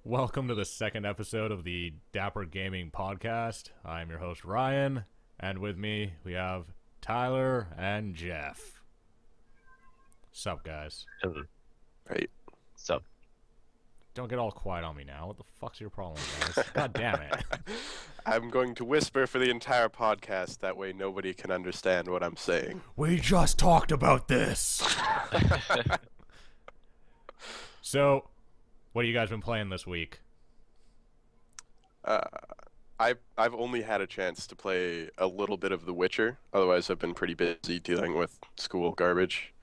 Welcome to the second episode of the Dapper Gaming Podcast. I'm your host, Ryan, and with me, we have Tyler and Jeff. Sup, guys? Hello. Right. Sup? Don't get all quiet on me now. What the fuck's your problem, guys? God damn it. I'm going to whisper for the entire podcast. That way nobody can understand what I'm saying. We just talked about this! So, what have you guys been playing this week? I've only had a chance to play a little bit of The Witcher. Otherwise, I've been pretty busy dealing with school garbage.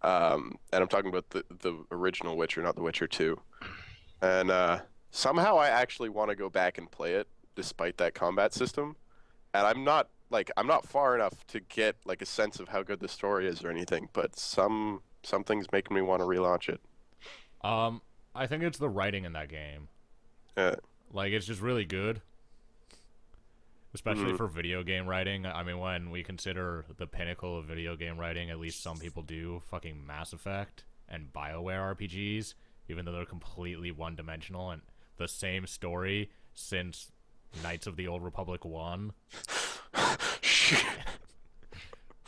And I'm talking about the original Witcher, not The Witcher 2. And somehow I actually want to go back and play it, despite that combat system. And I'm not far enough to get like a sense of how good the story is or anything. But something's making me want to relaunch it. I think it's the writing in that game. Like, it's just really good. Especially for video game writing. I mean, when we consider the pinnacle of video game writing, at least some people do, fucking Mass Effect and BioWare RPGs, even though they're completely one-dimensional and the same story since Knights of the Old Republic 1.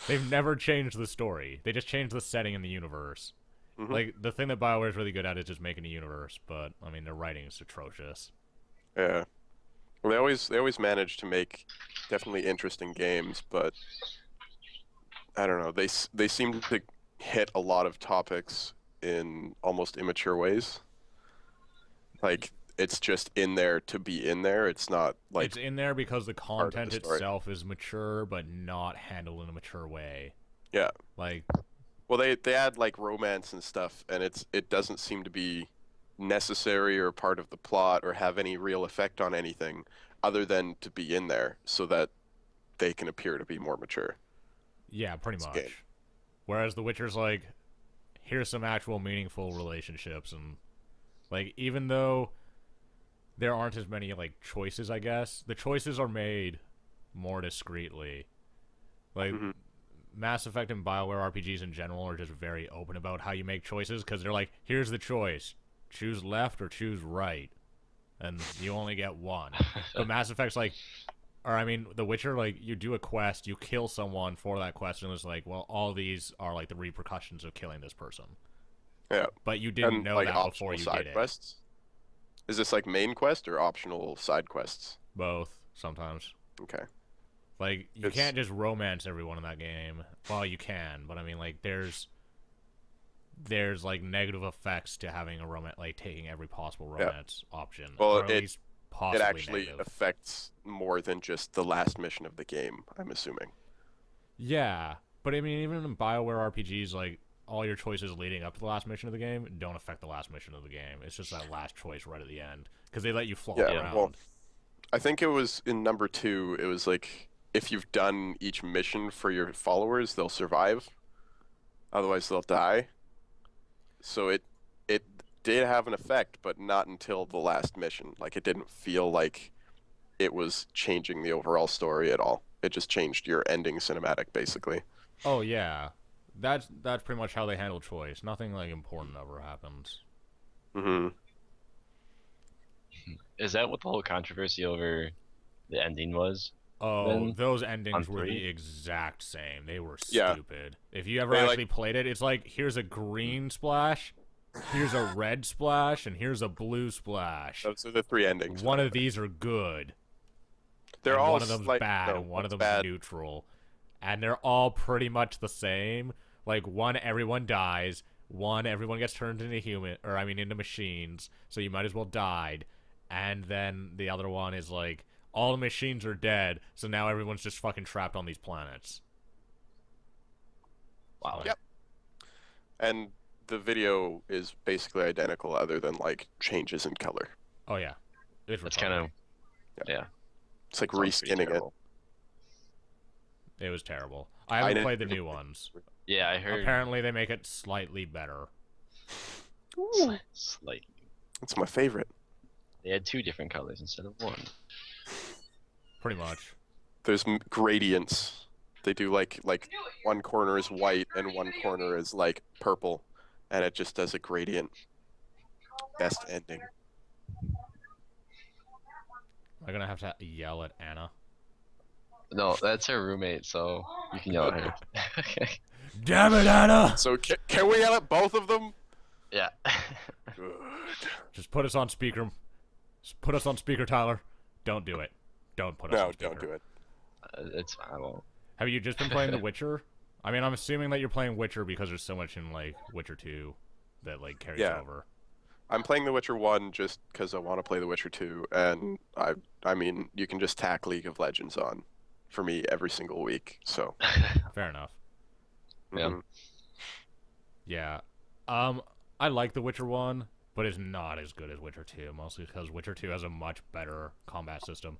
They've never changed the story. They just changed the setting in the universe. Like, the thing that BioWare is really good at is just making a universe, but, I mean, their writing is atrocious. Yeah. Well, they always manage to make definitely interesting games, but I don't know. They seem to hit a lot of topics in almost immature ways. Like, it's just in there to be in there. It's not like it's in there because the content the story itself is mature, but not handled in a mature way. Yeah. Like, well, they add like romance and stuff, and it doesn't seem to be necessary or part of the plot or have any real effect on anything other than to be in there so that they can appear to be more mature. yeah, pretty much. Game. Whereas The Witcher's like, here's some actual meaningful relationships, and like, even though there aren't as many like choices, I guess the choices are made more discreetly. Like, Mass Effect and BioWare RPGs in general are just very open about how you make choices, because they're like, here's the choice. Choose left or choose right. And you only get one. But Mass Effect's like, or I mean, The Witcher, like, you do a quest, you kill someone for that quest, and it's like, well, all these are like the repercussions of killing this person. Yeah. But you didn't And know like that optional before you side did it. quests? Is this like main quest or optional side quests? Both, sometimes. Okay. Like, you can't just romance everyone in that game. Well, you can, but I mean, like, there's like negative effects to having a romance, like taking every possible romance option. Well, or at least possibly It actually negative. affects more than just the last mission of the game, I'm assuming. Yeah, but I mean, even in BioWare RPGs, like, all your choices leading up to the last mission of the game don't affect the last mission of the game. It's just that last choice right at the end, because they let you flop around. Well, I think it was in number 2, it was like, if you've done each mission for your followers, they'll survive. Otherwise, they'll die. So it did have an effect, but not until the last mission. Like, it didn't feel like it was changing the overall story at all. It just changed your ending cinematic, basically. Oh yeah, that's pretty much how they handle choice. Nothing like important ever happens. Is that what the whole controversy over the ending was? Oh, Then those endings on were the 3? exact same. They were Yeah. stupid. If you ever They, actually played it, it's like, here's a green splash, here's a red splash, and here's a blue splash. Those are the 3 endings. One of these are good. They're and all one of them's bad, and one of them's bad. neutral. And they're all pretty much the same. Like, one, everyone dies. One, everyone gets turned into machines, so you might as well died. And then the other one is like, all the machines are dead, so now everyone's just fucking trapped on these planets. Wow. Yep. And the video is basically identical, other than like changes in color. Oh yeah, it's That's retarded. kind of yeah. It's like Sounds pretty reskinning it. terrible. It was terrible. I haven't didn't- played the new ones. Yeah, I heard. Apparently, they make it slightly better. Slightly. It's my favorite. They had 2 different colors instead of 1. Pretty much. There's gradients. They do like one corner is white and one corner is like purple, and it just does a gradient. Best ending. Am I gonna have to yell at Anna? No, that's her roommate, so you can yell at her. Okay. Damn it, Anna! So can we yell at both of them? Yeah. Good. Just put us on speaker. Put us on speaker, Tyler. Don't do it. Don't put us on No, speaker. don't do it. It's fine. I won't. Have you just been playing The Witcher? I mean, I'm assuming that you're playing Witcher because there's so much in, like, Witcher 2 that, like, carries over. I'm playing The Witcher 1 just because I want to play The Witcher 2, and I mean, you can just tack League of Legends on for me every single week, so. Fair enough. Yeah. Mhm. Yeah. I like The Witcher 1, but it's not as good as Witcher 2, mostly because Witcher 2 has a much better combat system.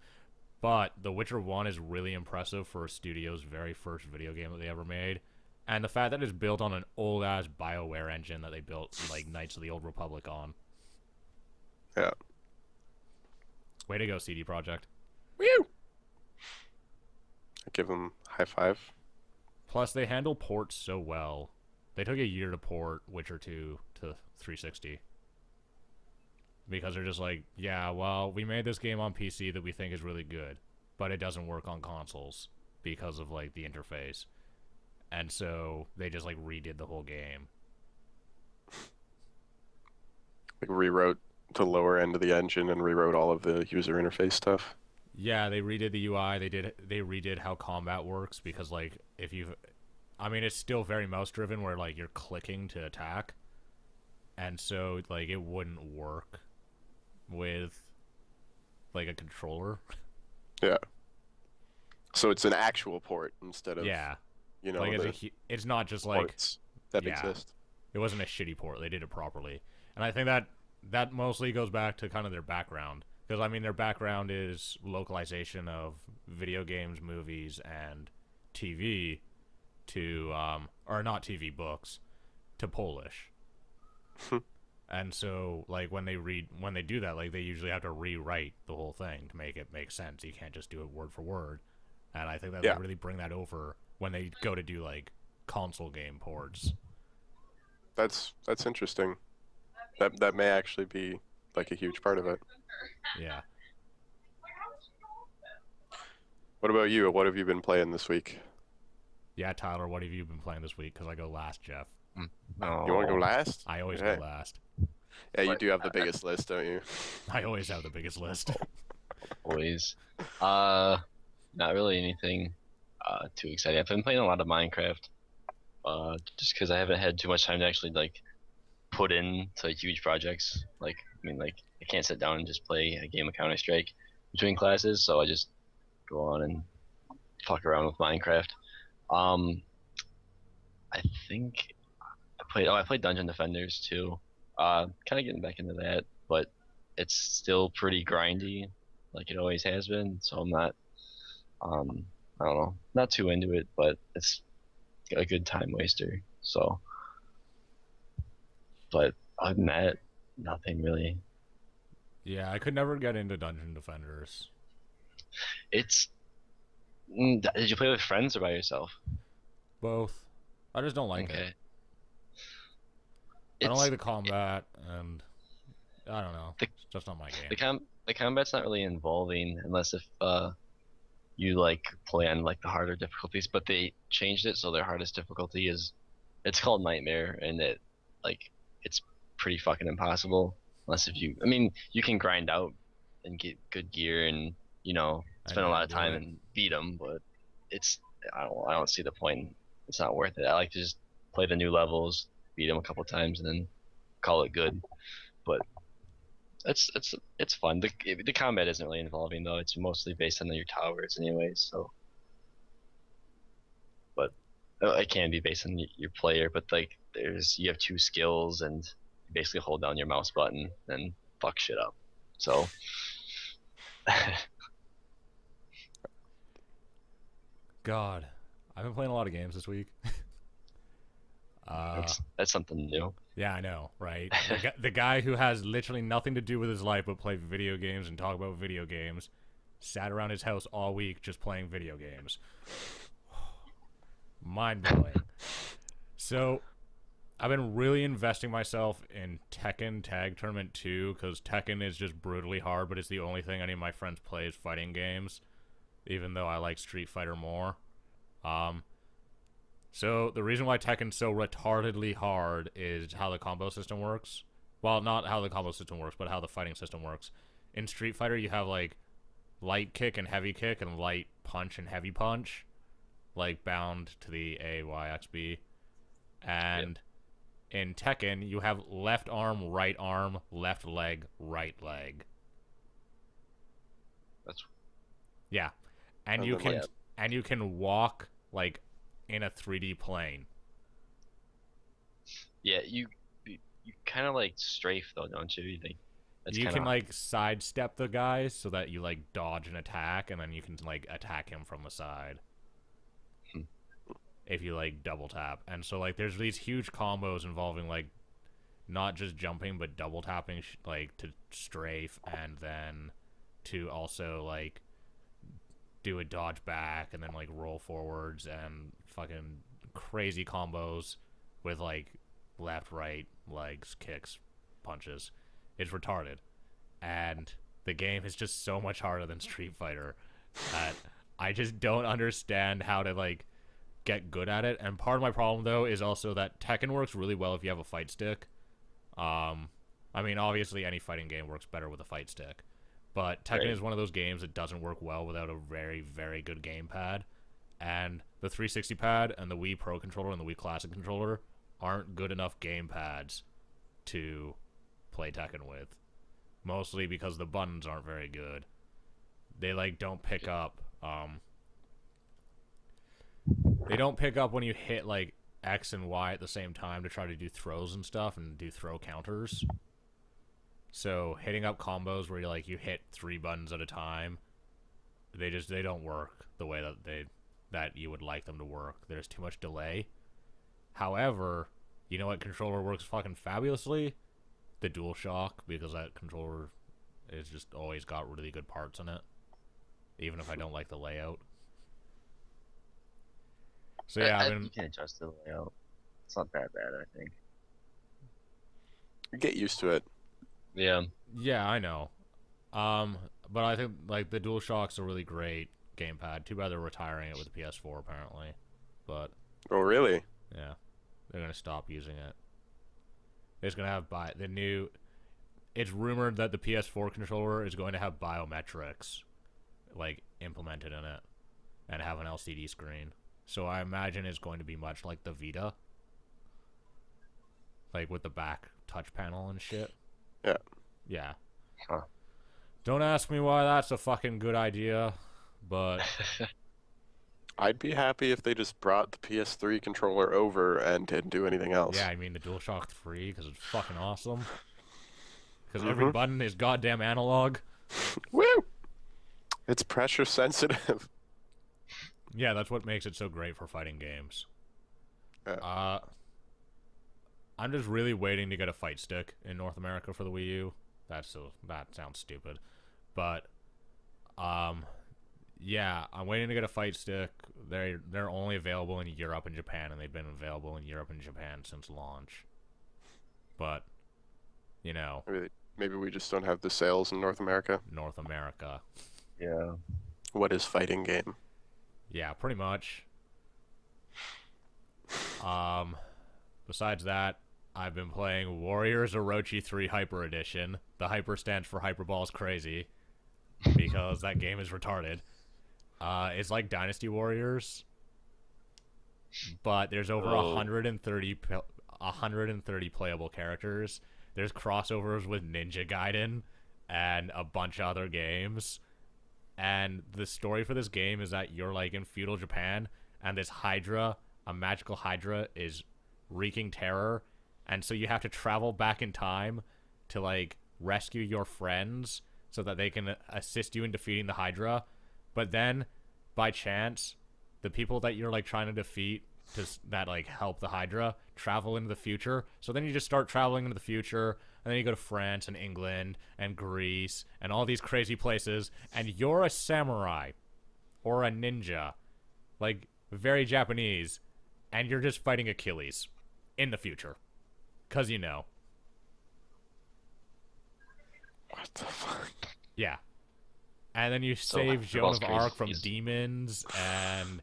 But The Witcher 1 is really impressive for a studio's very first video game that they ever made. And the fact that it's built on an old-ass BioWare engine that they built, like, Knights of the Old Republic on. Yeah. Way to go, CD Projekt. Woo! I give them high five. Plus, they handle ports so well. They took a year to port Witcher 2 to 360. Because they're just like, yeah, well, we made this game on PC that we think is really good, but it doesn't work on consoles because of, like, the interface. And so they just, like, redid the whole game. Like rewrote the lower end of the engine and rewrote all of the user interface stuff. Yeah, they redid the UI. They redid how combat works because, like, I mean, it's still very mouse driven where, like, you're clicking to attack, and so, like, it wouldn't work with, like, a controller. Yeah. So it's an actual port instead of Yeah, you know like the it's not just like ports that yeah. exist. It wasn't a shitty port. They did it properly, and I think that mostly goes back to kind of their background. Because, I mean, their background is localization of video games, movies, and TV to, or not TV, books, to Polish. And so, like, when they do that, like, they usually have to rewrite the whole thing to make it make sense. You can't just do it word for word. And I think that they really bring that over when they go to do, like, console game ports. That's interesting. That may actually be like a huge part of it. Yeah. What about you? What have you been playing this week? Yeah, Tyler, what have you been playing this week? Because I go last, Jeff. No. You want to go last? I always Okay. go last. Yeah, you do have the biggest list, don't you? I always have the biggest list. Always. Not really anything too exciting. I've been playing a lot of Minecraft. Just because I haven't had too much time to actually like put in to like, huge projects. Like, I mean, like I can't sit down and just play a game of Counter-Strike between classes, so I just go on and fuck around with Minecraft. I think I played Dungeon Defenders too. Kind of getting back into that, but it's still pretty grindy, like it always has been. So I'm not, I don't know, not too into it, but it's a good time waster. So, but other than that, nothing really. Yeah, I could never get into Dungeon Defenders. It's. Did you play with friends or by yourself? Both. I just don't like it. Okay. I don't like the combat, and I don't know. It's just not my game. The combat's not really involving unless if you like play on like the harder difficulties, but they changed it so their hardest difficulty is it's called Nightmare, and it's pretty fucking impossible unless if you, I mean, you can grind out and get good gear and spend a lot of time and beat them, but I don't see the point. It's not worth it. I like to just play the new levels, beat them a couple times, and then call it good. But it's fun. The combat isn't really involving though. It's mostly based on your towers, anyways. So, but it can be based on your player. But like, you have two skills, and you basically hold down your mouse button and fuck shit up. So. God, I've been playing a lot of games this week. That's something new. Yeah, I know, right? The guy who has literally nothing to do with his life but play video games and talk about video games sat around his house all week just playing video games. Mind-blowing. So, I've been really investing myself in Tekken Tag Tournament 2 because Tekken is just brutally hard, but it's the only thing any of my friends play is fighting games, even though I like Street Fighter more. So the reason why Tekken's so retardedly hard is how the combo system works. Well, not how the combo system works, but how the fighting system works. In Street Fighter, you have, like, light kick and heavy kick and light punch and heavy punch, like, bound to the A, Y, X, B. And in Tekken, you have left arm, left leg, right leg. That's Yeah. And you can walk, like, in a 3D plane. Yeah, you kind of like strafe though, don't you? You think You can like sidestep the guys so that you like dodge an attack, and then you can like attack him from the side if you like double tap. And so like there's these huge combos involving like not just jumping but double tapping like to strafe, and then to also like do a dodge back and then like roll forwards, and fucking crazy combos with like left, right, legs, kicks, punches. It's retarded. And the game is just so much harder than Street Fighter that I just don't understand how to like get good at it. And part of my problem though is also that Tekken works really well if you have a fight stick. I mean, obviously any fighting game works better with a fight stick, but Tekken is one of those games that doesn't work well without a very, very good gamepad. And the 360 pad and the Wii Pro controller and the Wii Classic controller aren't good enough gamepads to play Tekken with. Mostly because the buttons aren't very good. They like don't pick up. They don't pick up when you hit like X and Y at the same time to try to do throws and stuff and do throw counters. So hitting up combos where you hit 3 buttons at a time, they don't work the way that you would like them to work. There's too much delay. However, you know what controller works fucking fabulously? The DualShock, because that controller is just always got really good parts in it, even if I don't like the layout. So yeah, you can adjust the layout. It's not that bad, I think. Get used to it. Yeah. Yeah, I know. But I think like the DualShock's a really great gamepad. Too bad they're retiring it with the PS4 apparently. But Oh, really? yeah, they're gonna stop using it. It's gonna have it's rumored that the PS4 controller is going to have biometrics, like implemented in it, and have an LCD screen. So I imagine it's going to be much like the Vita, like with the back touch panel and shit. Yeah. Yeah. Huh. Don't ask me why that's a fucking good idea, but I'd be happy if they just brought the PS3 controller over and didn't do anything else. yeah, I mean the DualShock 3 because it's fucking awesome. Because every button is goddamn analog. Woo! It's pressure sensitive. Yeah, that's what makes it so great for fighting games. Yeah. I'm just really waiting to get a fight stick in North America for the Wii U. That sounds stupid, but yeah, I'm waiting to get a fight stick. They're only available in Europe and Japan, and they've been available in Europe and Japan since launch. But you know, Maybe we just don't have the sales in North America. North America. Yeah. What is fighting game? Yeah, pretty much. Besides that, I've been playing Warriors Orochi 3 Hyper Edition. The Hyper stands for Hyperball's Crazy, because that game is retarded. It's like Dynasty Warriors, but there's over 130 playable characters. There's crossovers with Ninja Gaiden and a bunch of other games. And the story for this game is that you're like in feudal Japan, and this Hydra, a magical Hydra, is wreaking terror, and so you have to travel back in time to like rescue your friends so that they can assist you in defeating the Hydra. But then by chance, the people that you're like trying to defeat that like help the Hydra travel into the future. So then you just start traveling into the future, and then you go to France and England and Greece and all these crazy places, and you're a samurai or a ninja, like very Japanese, and you're just fighting Achilles in the future. 'Cause you know. What the fuck? Yeah. And then you So, save what Joan else of crazy Arc from is- demons, and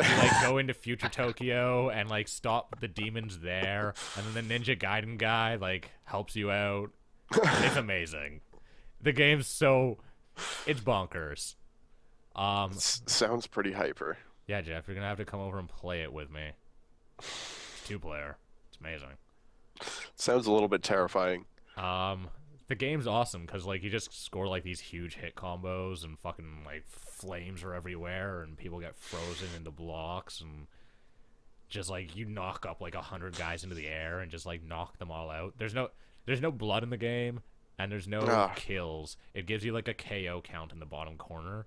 you like go into future Tokyo and like stop the demons there, and then the Ninja Gaiden guy like helps you out. It's amazing. The game's it's bonkers. Sounds pretty hyper. Yeah, Jeff, you're gonna have to come over and play it with me. It's 2-player. It's amazing. Sounds a little bit terrifying. The game's awesome because like you just score like these huge hit combos and fucking like flames are everywhere and people get frozen into blocks and just like you knock up like 100 guys into the air and just like knock them all out. There's no blood in the game and there's no kills. It gives you like a KO count in the bottom corner,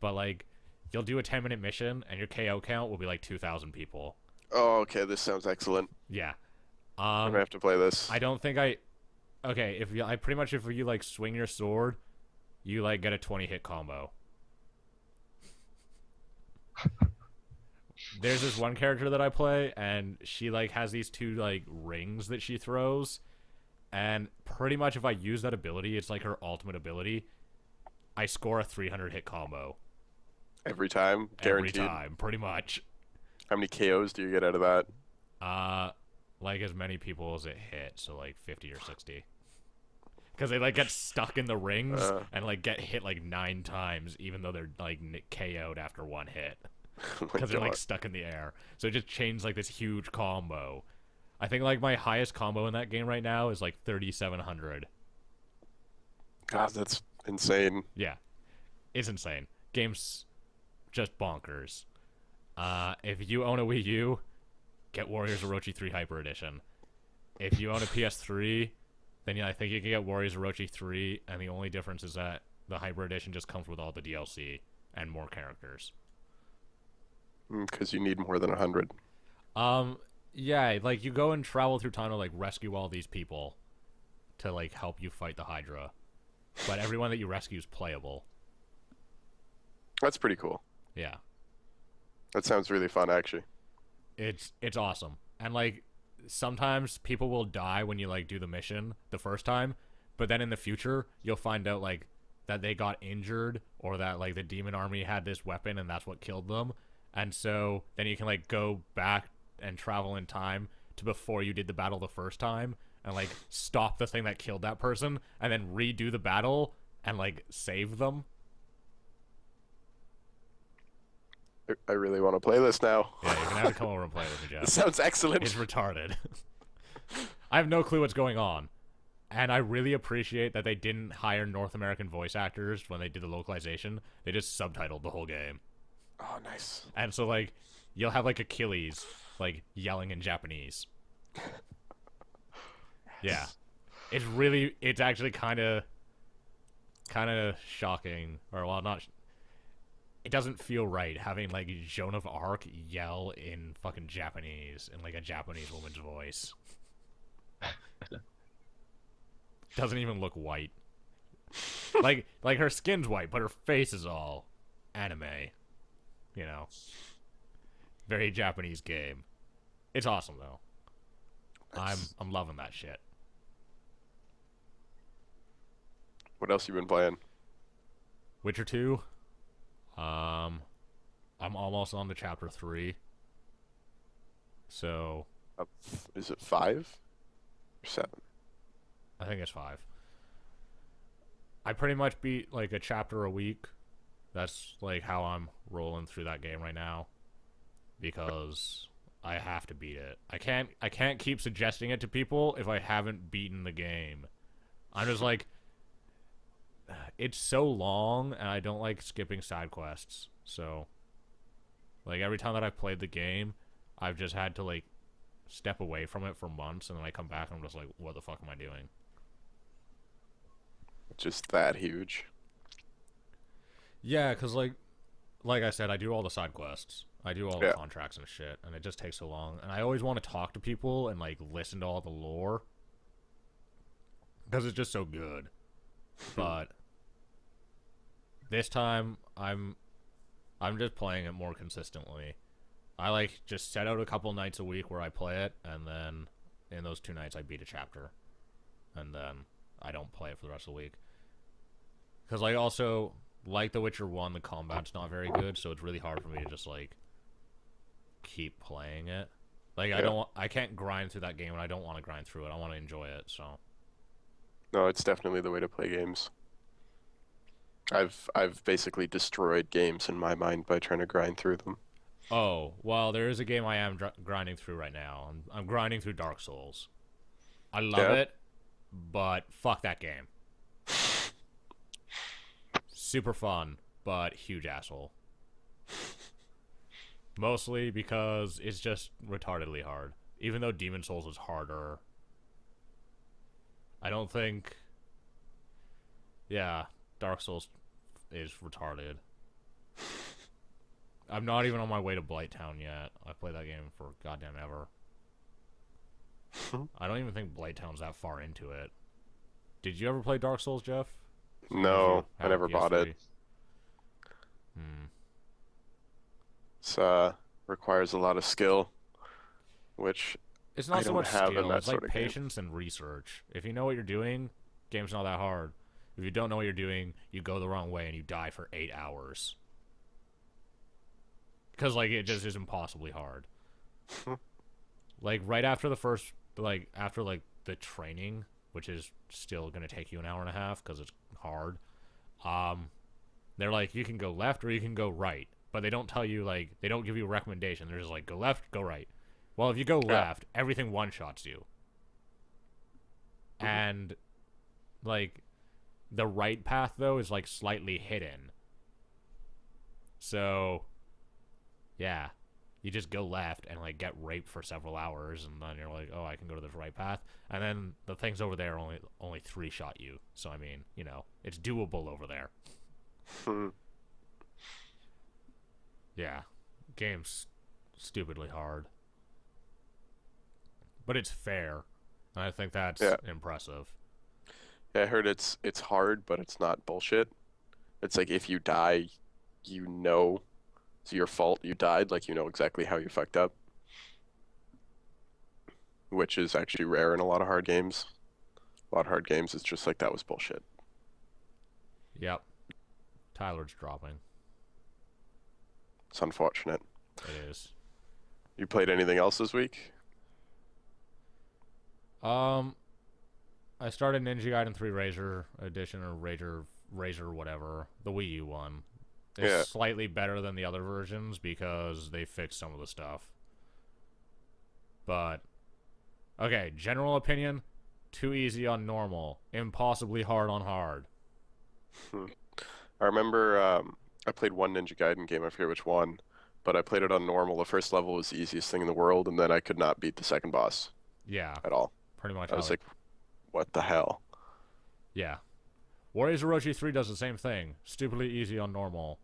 but like you'll do a 10-minute mission and your KO count will be like 2,000 people. Oh, okay. This sounds excellent. Yeah. I'm gonna have to play this. I don't think Okay, if you like swing your sword, you like get a 20-hit combo. There's this one character that I play, and she like has these 2 like rings that she throws, and pretty much if I use that ability, it's like her ultimate ability. I score a 300-hit combo Every time, guaranteed. every time, pretty much. How many KOs do you get out of that? Like as many people as it hit, so like 50 or 60. Because they like get stuck in the rings and like get hit like 9 times, even though they're like KO'd after 1 hit. Oh my Because they're like God. stuck in the air. So it just chains like this huge combo. I think like my highest combo in that game right now is like 3,700. God, that's insane. Yeah, it's insane. Game's just bonkers. If you own a Wii U, get Warriors Orochi 3 Hyper Edition. If you own a PS3, then yeah, I think you can get Warriors Orochi 3, and the only difference is that the Hyper Edition just comes with all the DLC and more characters. Because you need more than 100. Yeah, like you go and travel through time to like rescue all these people to like help you fight the Hydra. But everyone that you rescue is playable. That's pretty cool. Yeah. That sounds really fun, actually. It's awesome. And like sometimes people will die when you like do the mission the first time, but then in the future you'll find out like that they got injured or that like the demon army had this weapon and that's what killed them. And so then you can like go back and travel in time to before you did the battle the first time and like stop the thing that killed that person and then redo the battle and like save them. I really want to play this now. Yeah, you're gonna have to come over and play with me, Jeff. This sounds excellent. It's retarded. I have no clue what's going on. And I really appreciate that they didn't hire North American voice actors when they did the localization. They just subtitled the whole game. Oh, nice. And so, like, you'll have, like, Achilles, like, yelling in Japanese. Yeah. It's actually kind of shocking. Or, well, not... It doesn't feel right having, like, Joan of Arc yell in fucking Japanese in, like, a Japanese woman's voice. Doesn't even look white. Like her skin's white, but her face is all anime. You know. Very Japanese game. It's awesome though. I'm loving that shit. What else you been playing? Witcher 2. I'm almost on to chapter 3. So Is it 5 or 7? I think it's 5. I pretty much beat like a chapter a week. That's like how I'm rolling through that game right now. Because I have to beat it. I can't keep suggesting it to people if I haven't beaten the game. I'm just like, it's so long and I don't like skipping side quests. So like every time that I've played the game, I've just had to like step away from it for months and then I come back and I'm just like, what the fuck am I doing? Just that huge. Yeah, because like I said, I do all the side quests. I do all the contracts and shit, and it just takes so long. And I always want to talk to people and like listen to all the lore because it's just so good. But this time, I'm just playing it more consistently. I like just set out a couple nights a week where I play it, and then in those 2 nights I beat a chapter, and then I don't play it for the rest of the week. Because like also like The Witcher 1, the combat's not very good, so it's really hard for me to just like keep playing it. Like I can't grind through that game, and I don't want to grind through it. I want to enjoy it. So No, it's definitely the way to play games. I've basically destroyed games in my mind by trying to grind through them. oh well, there is a game I am grinding through right now. I'm grinding through Dark Souls. I love it, but fuck that game. Super fun, but huge asshole. Mostly because it's just retardedly hard. Even though Demon Souls is harder, I don't think... Yeah, Dark Souls is retarded. I'm not even on my way to Blighttown yet. I've played that game for goddamn ever. I don't even think Blighttown's that far into it. Did you ever play Dark Souls, Jeff? No, I never bought it. It's requires a lot of skill, which it's not I so don't much have skill. in that It's like sort of game. patience and research. If you know what you're doing, game's not that hard. If you don't know what you're doing, you go the wrong way and you die for 8 hours. Because like it just is impossibly hard. Like right after the first, like after like the training, which is still gonna take you an hour and a half because it's hard. They're like you can go left or you can go right, but they don't tell you like they don't give you a recommendation. They're just like go left, go right. Well, if you go left, everything one-shots you. And like the right path though is like slightly hidden. So yeah, you just go left and like get raped for several hours, and then you're like, oh, I can go to this right path, and then the things over there only 3-shot you. So I mean, you know, it's doable over there. Yeah, game's stupidly hard, but it's fair, and I think that's impressive. Yeah, I heard it's hard, but it's not bullshit. It's like if you die, you know it's your fault you died, like you know exactly how you fucked up. Which is actually rare in a lot of hard games. A lot of hard games, it's just like that was bullshit. Yep. Tyler's dropping. It's unfortunate. It is. You played anything else this week? I started Ninja Gaiden 3 Razor Edition or Razor whatever, the Wii U one. It's slightly better than the other versions because they fixed some of the stuff. But okay, general opinion, too easy on normal, impossibly hard on hard. I remember I played one Ninja Gaiden game, I forget which one, but I played it on normal. The first level was the easiest thing in the world, and then I could not beat the second boss. Yeah. At all. Pretty much. I was like, what the hell? Yeah. Warriors Orochi 3 does the same thing. Stupidly easy on normal.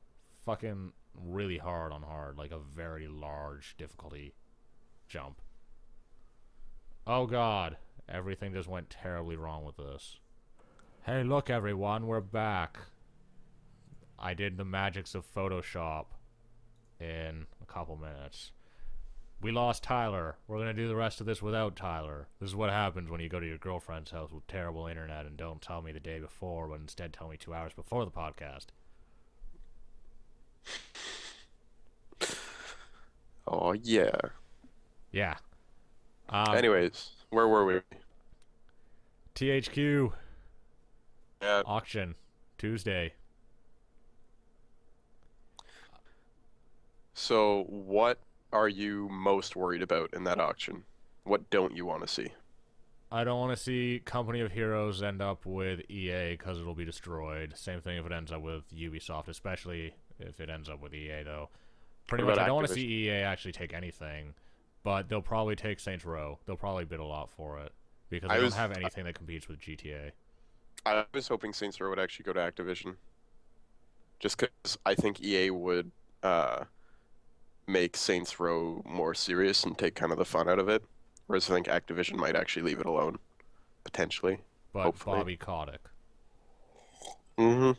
Fucking really hard on hard. Like a very large difficulty jump. Oh god. Everything just went terribly wrong with this. Hey, look everyone, we're back. I did the magics of Photoshop in a couple minutes. We lost Tyler. We're going to do the rest of this without Tyler. This is what happens when you go to your girlfriend's house with terrible internet and don't tell me the day before, but instead tell me 2 hours before the podcast. Oh, yeah. Yeah. Anyways, where were we? THQ. Yeah. Auction. Tuesday. So, what are you most worried about in that auction? What don't you want to see? I don't want to see Company of Heroes end up with EA because it'll be destroyed. Same thing if it ends up with Ubisoft, especially if it ends up with EA, though. Pretty much, I don't want to see EA actually take anything, but they'll probably take Saints Row. They'll probably bid a lot for it because they don't have anything that competes with GTA. I was hoping Saints Row would actually go to Activision. Just because I think EA would make Saints Row more serious and take kind of the fun out of it. Whereas I think Activision might actually leave it alone. Potentially. But hopefully. Bobby Kotick. Mm-hmm.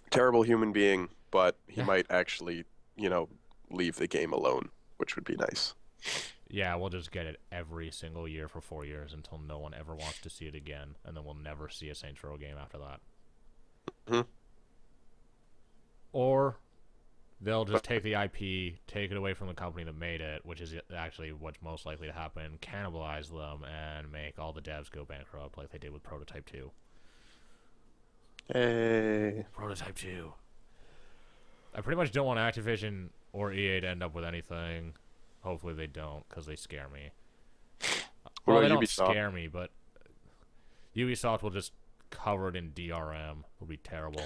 Terrible human being, but he might actually, you know, leave the game alone, which would be nice. Yeah, we'll just get it every single year for 4 years until no one ever wants to see it again, and then we'll never see a Saints Row game after that. Hmm. Or they'll just take the IP, take it away from the company that made it, which is actually what's most likely to happen, cannibalize them, and make all the devs go bankrupt like they did with Prototype 2. Hey. Prototype 2. I pretty much don't want Activision or EA to end up with anything. Hopefully they don't, because they scare me. What Well, they about don't Ubisoft? scare me, but Ubisoft will just cover it in DRM. It'll be terrible.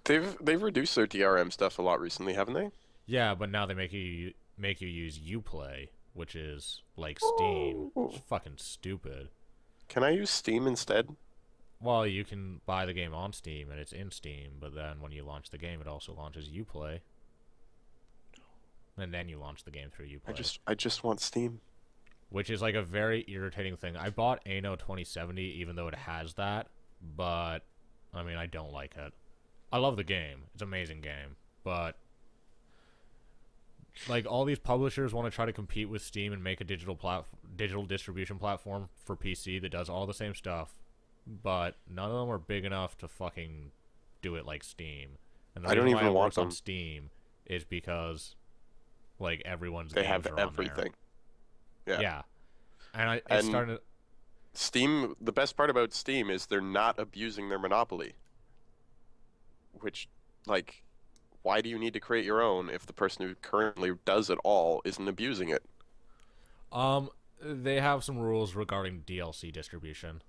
They've reduced their DRM stuff a lot recently, haven't they? Yeah, but now they make you use Uplay, which is like Steam. Oh. It's fucking stupid. Can I use Steam instead? Well, you can buy the game on Steam and it's in Steam, but then when you launch the game, it also launches Uplay. And then you launch the game through Uplay. I just want Steam. Which is like a very irritating thing. I bought Anno 2070 even though it has that, but I mean, I don't like it. I love the game. It's an amazing game, but like all these publishers want to try to compete with Steam and make a digital distribution platform for PC that does all the same stuff, but none of them are big enough to fucking do it like Steam. And the I don't reason why even it want works on them. Steam is because like everyone's They games have are on there. everything. Yeah. Yeah. And it's And starting to... Steam, the best part about Steam is they're not abusing their monopoly. Which, like, why do you need to create your own if the person who currently does it all isn't abusing it? They have some rules regarding DLC distribution.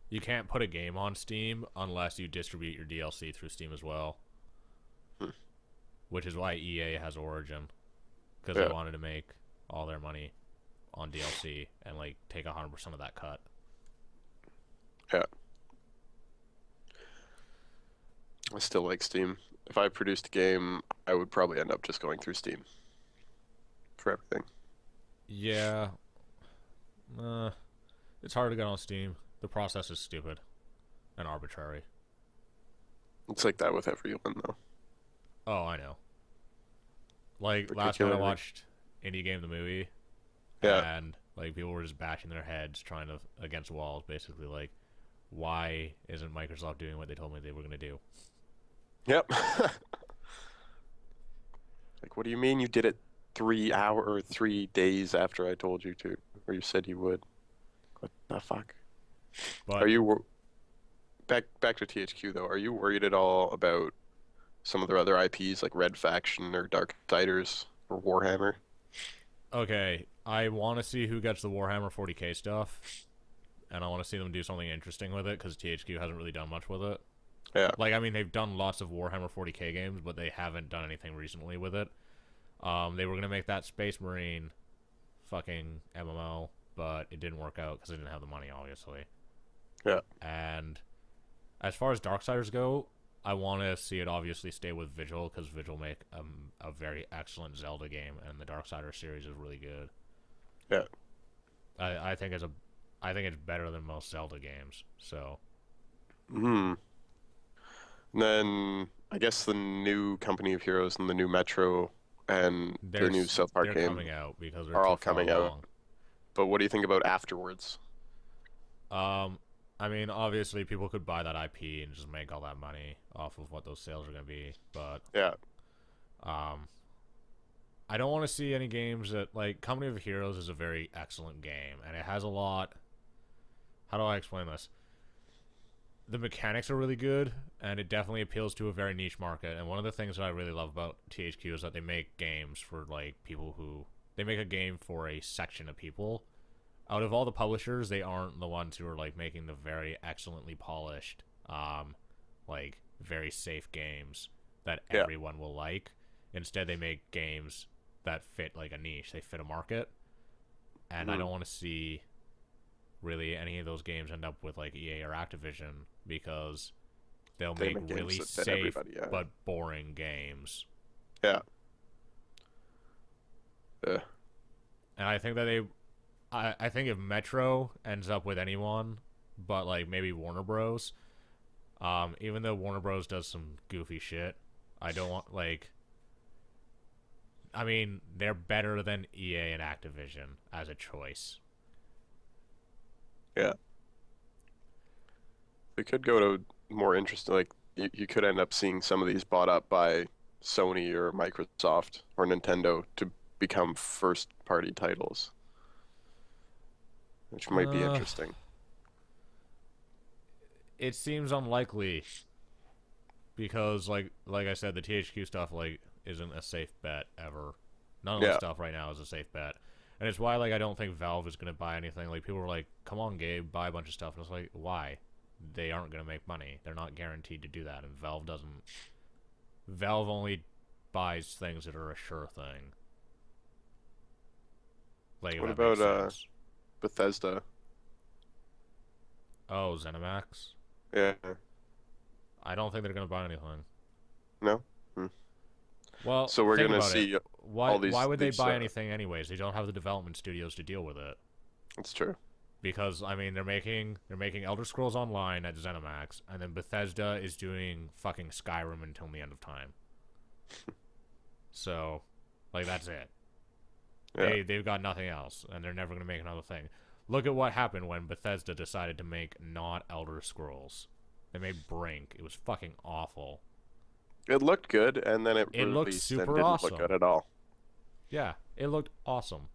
You can't put a game on Steam unless you distribute your DLC through Steam as well. Which is why EA has Origin. Because they wanted to make all their money on DLC and, like, take 100% of that cut. Yeah. I still like Steam. If I produced a game, I would probably end up just going through Steam for everything. Yeah. It's hard to get on Steam. The process is stupid and arbitrary. It's like that with everyone, though. Oh, I know. Like, last night I Particularly. watched Indie Game the movie. Yeah. And, like, people were just bashing their heads trying to, against walls, basically, like, why isn't Microsoft doing what they told me they were going to do? Yep. Like, what do you mean you did it 3 days after I told you to, or you said you would? What the fuck? But Are you back to THQ though? Are you worried at all about some of their other IPs like Red Faction or Darksiders or Warhammer? okay, I want to see who gets the Warhammer 40k stuff, and I want to see them do something interesting with it, because THQ hasn't really done much with it. Yeah. Like, I mean, they've done lots of Warhammer 40k games, but they haven't done anything recently with it. They were going to make that Space Marine fucking MMO, but it didn't work out because they didn't have the money, obviously. Yeah. And as far as Darksiders go, I want to see it obviously stay with Vigil, because Vigil make a very excellent Zelda game, and the Darksiders series is really good. Yeah. I think it's better than most Zelda games. So Hmm. And then I guess the new Company of Heroes and the new Metro and the new South Park they're game coming out because they're are all too far coming out. along. But what do you think about afterwards? I mean, obviously people could buy that IP and just make all that money off of what those sales are going to be, but Yeah. I don't want to see any games that, like, Company of Heroes is a very excellent game, and it has a lot... How do I explain this? The mechanics are really good, and it definitely appeals to a very niche market, and one of the things that I really love about THQ is that they make games for, like, people who... They make a game for a section of people. Out of all the publishers, they aren't the ones who are, like, making the very excellently polished, like, very safe games that everyone will like. Instead, they make games that fit, like, a niche. They fit a market. And I don't want to see really any of those games end up with, like, EA or Activision, because they'll They make make games really that fit safe everybody, yeah. but boring games. Yeah. And I think that I think if Metro ends up with anyone, but, like, maybe Warner Bros., even though Warner Bros. Does some goofy shit, I don't want, like... I mean, they're better than EA and Activision as a choice. Yeah. We could go to more interesting, like, you could end up seeing some of these bought up by Sony or Microsoft or Nintendo to become first-party titles, which might be interesting. It seems unlikely because, like I said, the THQ stuff like isn't a safe bet ever. None of the stuff right now is a safe bet, and it's why like I don't think Valve is gonna buy anything. Like people are like, "Come on, Gabe, buy a bunch of stuff," and it's like, why? They aren't gonna make money. They're not guaranteed to do that, and Valve doesn't. Valve only buys things that are a sure thing. Like, What if that makes about sense. Bethesda? Oh, ZeniMax? Yeah. I don't think they're gonna buy anything. No? Well, So we're think gonna about see it. Why? all these. Why would they these, buy anything anyways? They don't have the development studios to deal with it. That's true. Because I mean, they're making Elder Scrolls Online at ZeniMax, and then Bethesda is doing fucking Skyrim until the end of time. So, like that's it. Yeah. They've got nothing else, and they're never gonna make another thing. Look at what happened when Bethesda decided to make not Elder Scrolls. They made Brink. It was fucking awful. It looked good, and then it looked released super and didn't awesome. look good at all. Yeah, it looked awesome.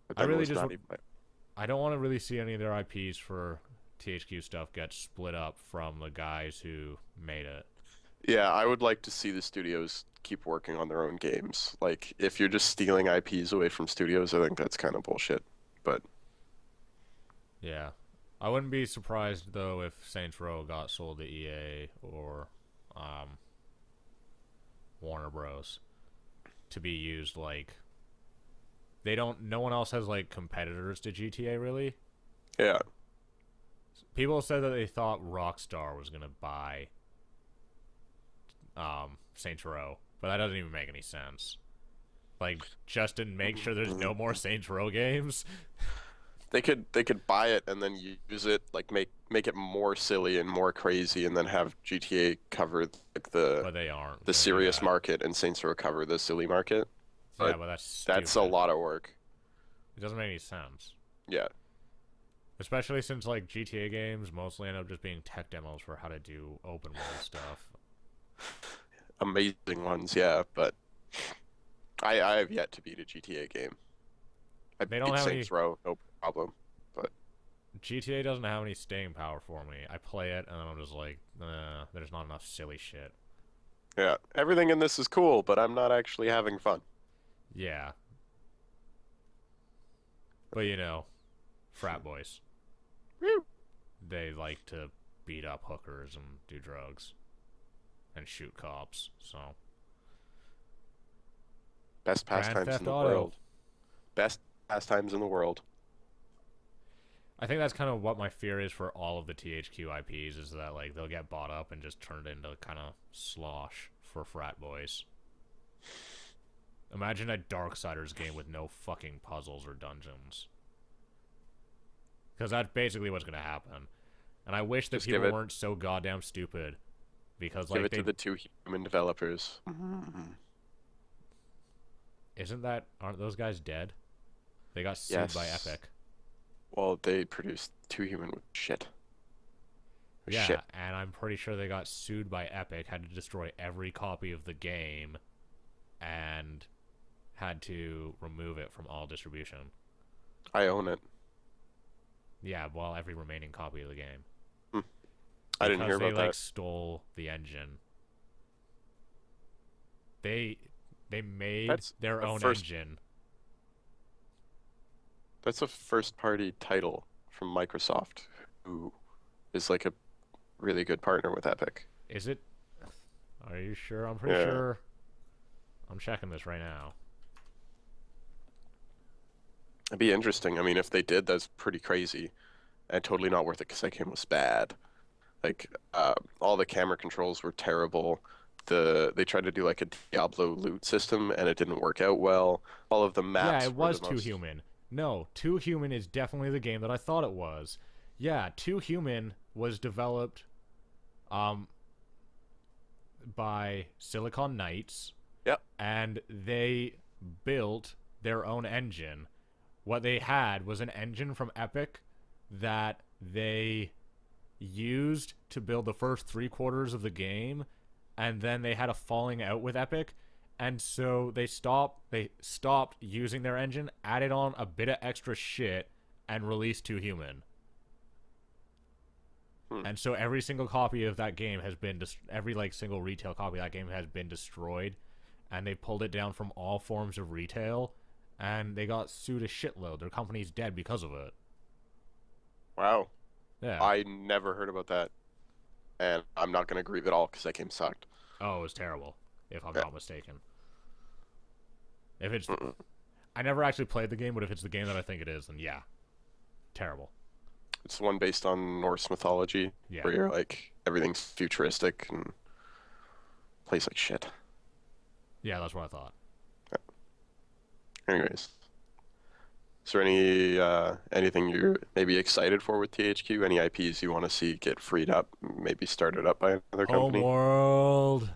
But I then really was just not even. I don't want to really see any of their IPs for THQ stuff get split up from the guys who made it. Yeah, I would like to see the studios keep working on their own games. Like, if you're just stealing IPs away from studios, I think that's kind of bullshit. But Yeah. I wouldn't be surprised, though, if Saints Row got sold to EA or Warner Bros. To be used, like... No one else has, like, competitors to GTA, really. yeah, People said that they thought Rockstar was going to buy Saints Row, but that doesn't even make any sense. Like, just to make sure there's no more Saints Row games. they could buy it and then use it, like make it more silly and more crazy, and then have GTA cover like But they aren't the gonna do serious that. market and Saints Row cover the silly market. Yeah, But but that's that's a stupid. lot of work. It doesn't make any sense. Yeah, Especially since, like, GTA games mostly end up just being tech demos for how to do open world stuff. amazing ones. Yeah, but I have yet to beat a GTA game. I They don't beat have Saints Row, no problem. But GTA doesn't have any staying power for me. I play it, and then I'm just like, there's not enough silly shit. yeah, everything in this is cool, but I'm not actually having fun. Yeah. But, you know, frat boys. Woo. They like to beat up hookers and do drugs. And shoot cops, so... Best Grand pastimes Theft in the Auto. world. Best pastimes in the world. I think that's kind of what my fear is for all of the THQ IPs, is that, like, they'll get bought up and just turned into kind of slosh for frat boys. Imagine a Darksiders game with no fucking puzzles or dungeons. Because that's basically what's going to happen. And I wish that Just give people it- weren't so goddamn stupid. Because, Give like, it to the two human developers. aren't those guys dead? They got sued by Yes. Epic. Well, they produced two human with shit. With Yeah, shit. and I'm pretty sure they got sued by Epic, had to destroy every copy of the game, and had to remove it from all distribution. I own it. Yeah, well, every remaining copy of the game. I didn't hear Because about they, like, that. stole the engine. They made That's their a own first- engine. That's a first-party title from Microsoft, who is like a really good partner with Epic. Is it? Are you sure? I'm pretty Yeah. sure. I'm checking this right now. It'd be interesting. I mean, if they did, that's pretty crazy, and totally not worth it because that game was bad. Like, all the camera controls were terrible. They tried to do like a Diablo loot system, and it didn't work out well. All of the maps. Yeah, it were was the Too most- Human. No, Too Human is definitely the game that I thought it was. Yeah, Too Human was developed. by Silicon Knights. Yep. And they built their own engine. What they had was an engine from Epic that they used to build the first 3/4 of the game, and then they had a falling out with Epic, and so they stopped using their engine, added on a bit of extra shit, and released 2 Human. And so every single copy of that game has been every like single retail copy of that game has been destroyed, and they pulled it down from all forms of retail, and they got sued a shitload. Their company's dead because of it. Wow. Yeah. I never heard about that, and I'm not gonna grieve at all because that game sucked. Oh, it was terrible, if I'm not mistaken. If it's, I never actually played the game, but if it's the game that I think it is, then yeah, terrible. It's the one based on Norse mythology, Yeah. where you're like everything's futuristic and plays like shit. Yeah, that's what I thought. Anyways, is there anything you're maybe excited for with THQ? Any IPs you want to see get freed up, maybe started up by another company? Homeworld.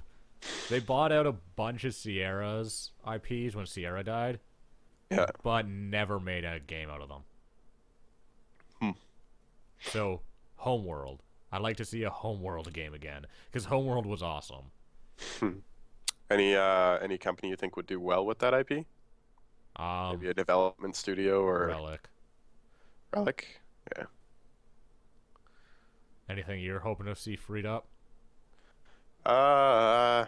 They bought out a bunch of Sierra's IPs when Sierra died. Yeah. But never made a game out of them. So, Homeworld. I'd like to see a Homeworld game again, because Homeworld was awesome. Any company you think would do well with that IP? Maybe a development studio or Relic. Relic? Yeah. Anything you're hoping to see freed up? Not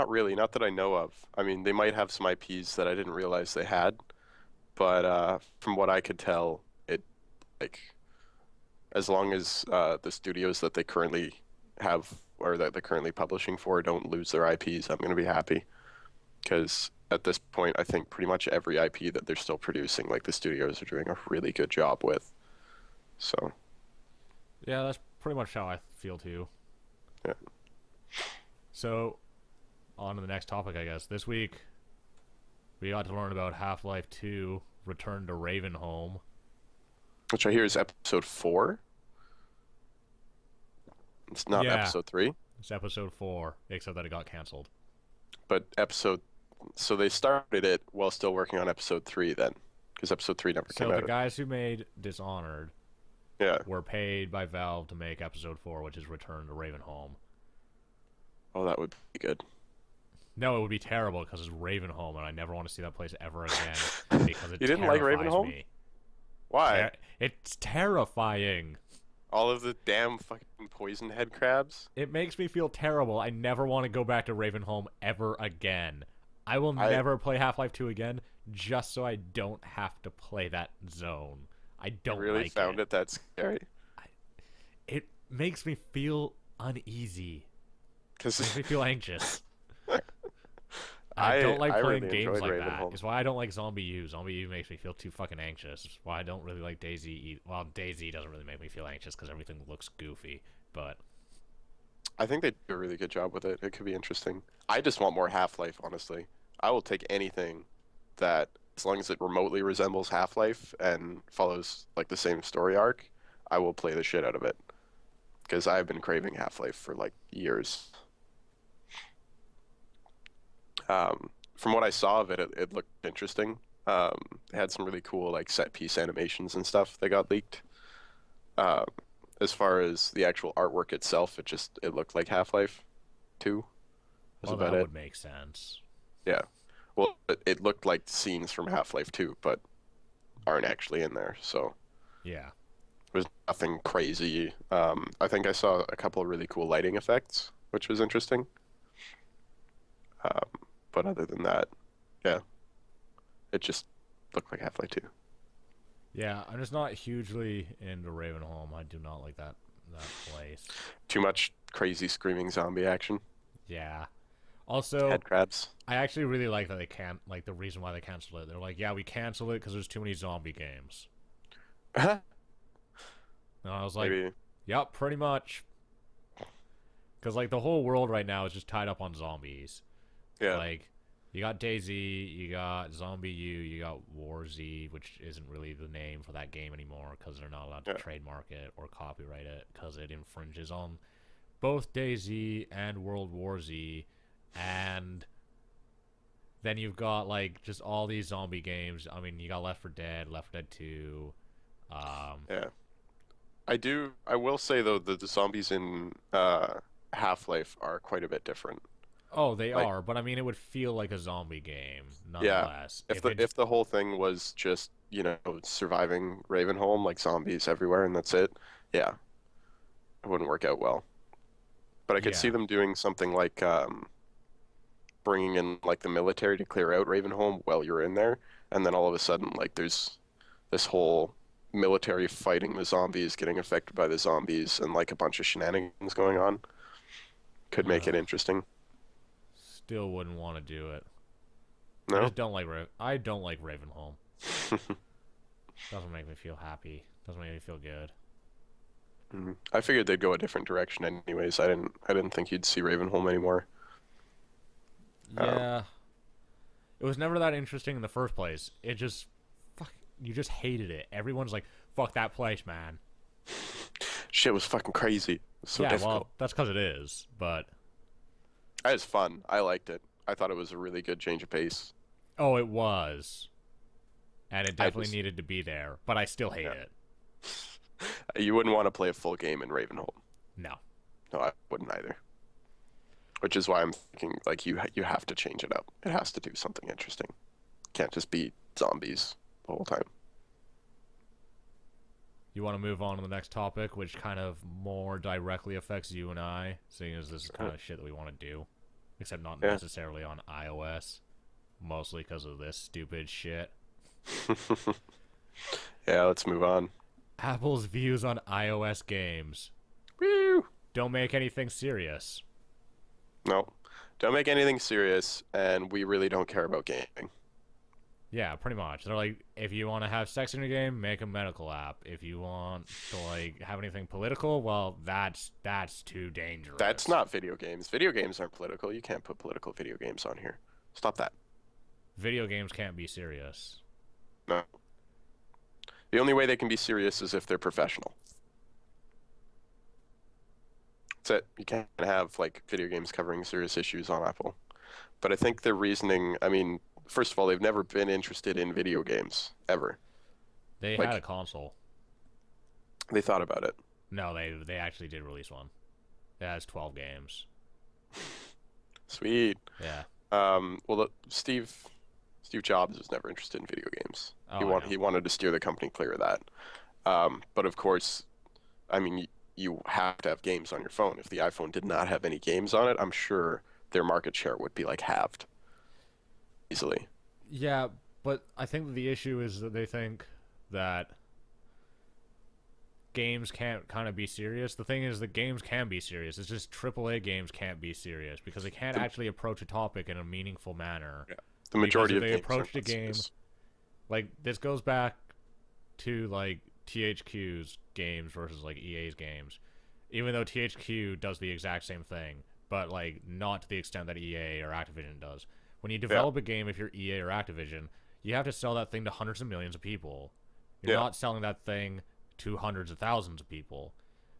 really, not that I know of. I mean, they might have some IPs that I didn't realize they had, but from what I could tell, it like as long as the studios that they currently have or that they're currently publishing for don't lose their IPs, I'm going to be happy. Because at this point, I think pretty much every IP that they're still producing, like the studios are doing a really good job with. So. Yeah, that's pretty much how I feel too. Yeah. So, on to the next topic, I guess. This week, we got to learn about Half-Life 2 Return to Ravenholm. Which I hear is episode 4. It's not episode 3. It's episode 4, except that it got canceled. But so they started it while still working on episode 3 then, because episode 3 never came out. So the guys who made Dishonored Yeah. were paid by Valve to make episode 4, which is Return to Ravenholm. Oh, that would be good. No, it would be terrible because it's Ravenholm, and I never want to see that place ever again because it You didn't like terrifies Ravenholm? me. Why? It's terrifying. All of the damn fucking poison head crabs? It makes me feel terrible. I never want to go back to Ravenholm ever again. I will never play Half-Life 2 again just so I don't have to play that zone. I don't really like found it that scary? It makes me feel uneasy. It makes Because me feel anxious. I don't like playing really games enjoyed like that. Ravenholm. It's why I don't like Zombie U. Zombie U makes me feel too fucking anxious. It's why I don't really like DayZ. Well, DayZ doesn't really make me feel anxious because everything looks goofy. But I think they do a really good job with it. It could be interesting. I just want more Half-Life, honestly. I will take anything that, as long as it remotely resembles Half-Life and follows like the same story arc, I will play the shit out of it. Because I've been craving Half-Life for like years. From what I saw of it, it looked interesting. It had some really cool like set piece animations and stuff that got leaked. As far as the actual artwork itself, it looked like Half-Life 2. That's well, about that it. would make sense. Yeah. Well, it looked like scenes from Half-Life 2, but aren't actually in there. So Yeah. there's nothing crazy. I think I saw a couple of really cool lighting effects, which was interesting. But other than that, yeah, it just looked like Half-Life 2. Yeah, I'm just not hugely into Ravenholm. I do not like that place. Too much crazy screaming zombie action. Yeah. Also, Head crabs. I actually really like that they can't, like, the reason why they canceled it. They're like, yeah, we canceled it because there's too many zombie games. And I was like, Maybe. yep, pretty much. Because, like, the whole world right now is just tied up on zombies. Yeah. Like, you got DayZ, you got Zombie U, you got War Z, which isn't really the name for that game anymore because they're not allowed to trademark it or copyright it because it infringes on both DayZ and World War Z, and then you've got like just all these zombie games. I mean, you got Left 4 Dead, Left 4 Dead 2. Yeah. I will say though that the zombies in Half-Life are quite a bit different. Oh, they Like, are, but I mean, it would feel like a zombie game yeah. nonetheless. If the whole thing was just, surviving Ravenholm, like zombies everywhere and that's it, yeah, it wouldn't work out well. But I could see Yeah. them doing something like bringing in like the military to clear out Ravenholm while you're in there, and then all of a sudden like there's this whole military fighting the zombies, getting affected by the zombies, and like a bunch of shenanigans going on. Could make it Ugh, interesting. still wouldn't want to do it. I No? just don't like I don't like Ravenholm. Doesn't make me feel happy. Doesn't make me feel good. I figured they'd go a different direction anyways. I didn't think you'd see Ravenholm anymore. Um, Yeah, it was never that interesting in the first place. It just, fuck, you just hated it. Everyone's like, "Fuck that place, man." Shit was fucking crazy. It was so Yeah, difficult. well, that's because it is. But It was fun. I liked it. I thought it was a really good change of pace. oh, it was, and it I definitely just, needed to be there. But I still hate yeah. it. You wouldn't want to play a full game in Ravenholm. No. No, I wouldn't either. Which is why I'm thinking like you have to change it up. It has to do something interesting. Can't just be zombies the whole time. You want to move on to the next topic, which kind of more directly affects you and I, seeing as this is kind of shit that we want to do, except not Yeah. necessarily on iOS, mostly because of this stupid shit. Yeah, let's move on. Apple's views on iOS games. Woo! Don't make anything serious. No, don't make anything serious, and we really don't care about gaming. Yeah, pretty much. They're like, if you want to have sex in your game, make a medical app. If you want to like have anything political, well, that's too dangerous. That's not video games. Video games aren't political. You can't put political video games on here. Stop that. Video games can't be serious. No. The only way they can be serious is if they're professional. That's it. You can't have like video games covering serious issues on Apple. But I think their reasoning, I mean, first of all, they've never been interested in video games ever. They Like, had a console. they thought about it. No, they actually did release one. It has 12 games. Sweet. Yeah. Steve Jobs was never interested in video games. Oh, I know. He wanted to steer the company clear of that. But of course, I mean, you have to have games on your phone. If the iPhone did not have any games on it, I'm sure their market share would be like halved easily. Yeah, but I think the issue is that they think that games can't kind of be serious. The thing is that games can be serious. It's just AAA games can't be serious because they can't actually approach a topic in a meaningful manner. Yeah. The majority Because of if they games approached a aren't game serious. like this goes back to like THQ's games versus like EA's games. Even though THQ does the exact same thing, but like not to the extent that EA or Activision does. When you develop a game, if you're EA or Activision, you have to sell that thing to hundreds of millions of people. You're Yeah. not selling that thing to hundreds of thousands of people.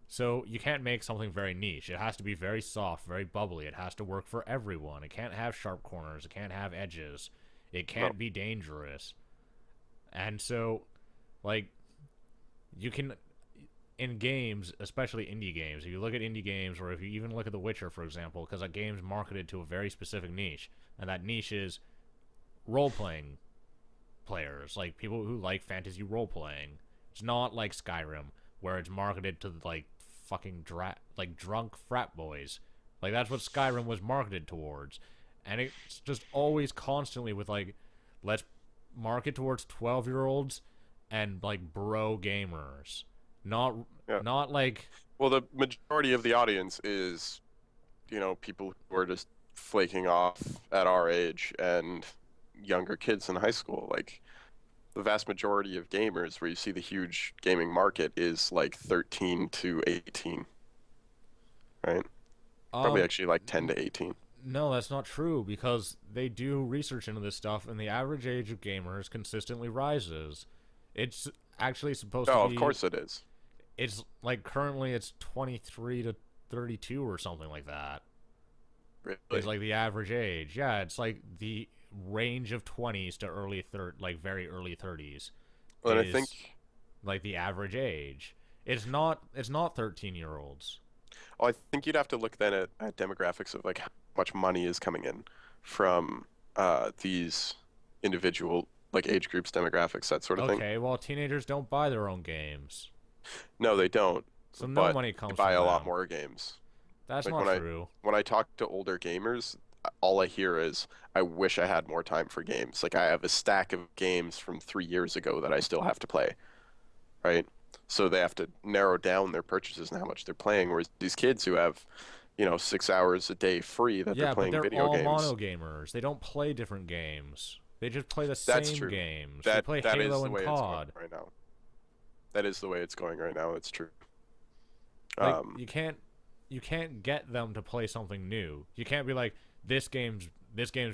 So you can't make something very niche. It has to be very soft, very bubbly. It has to work for everyone. It can't have sharp corners. It can't have edges. It can't be dangerous. And so, like, you can, in games, especially indie games, if you look at indie games, or if you even look at The Witcher, for example, because that game's marketed to a very specific niche, and that niche is role-playing players, like people who like fantasy role-playing. It's not like Skyrim, where it's marketed to, like, fucking drunk frat boys. Like, that's what Skyrim was marketed towards. And it's just always constantly with, like, let's market towards 12-year-olds and, like, bro gamers. Not Yeah. not like... Well, the majority of the audience is, people who are just flaking off at our age and younger kids in high school. Like, the vast majority of gamers, where you see the huge gaming market, is like 13 to 18, right? Probably actually like 10 to 18. No, that's not true, because they do research into this stuff, and the average age of gamers consistently rises. It's actually supposed to Oh, be... of course it is. It's, like, currently it's 23 to 32 or something like that. Really? It's like the average age. Yeah, it's like the range of 20s to like very early 30s. Well, and I is think like the average age. It's not 13-year-olds. I think you'd have to look then at demographics of like how much money is coming in from these individual like age groups, demographics, that sort of thing. Okay, well, teenagers don't buy their own games. No, they don't. So no But money they comes buy from a lot them. more games. That's Like not true. when I talk to older gamers, all I hear is, I wish I had more time for games. Like I have a stack of games from 3 years ago that I still have to play, right? So they have to narrow down their purchases and how much they're playing. Whereas these kids who have, 6 hours a day free that Yeah, they're but playing they're video all games. mono gamers. They don't play different games. They just play the That's same true. games. They That play that is Halo the and way it's going COD. right now. That is the way it's going right now. It's true. Like you can't get them to play something new. You can't be like, this game's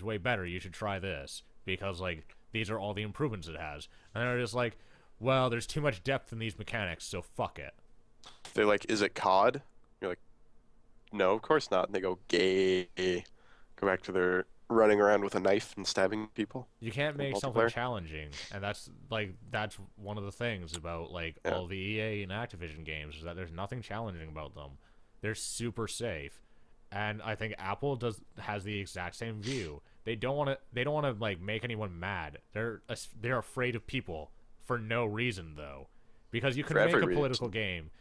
way better. You should try this because like these are all the improvements it has. And they're just like, well, there's too much depth in these mechanics, so fuck it. They're like, is it COD? You're like, no, of course not. And they go gay. Go back to their running around with a knife and stabbing people. You can't in make something multiplayer. challenging, and that's one of the things about like Yeah. all the EA and Activision games is that there's nothing challenging about them. They're super safe, and I think Apple has the exact same view. They don't want to like make anyone mad. They're afraid of people for no reason though, because you can For make every a political reason. game.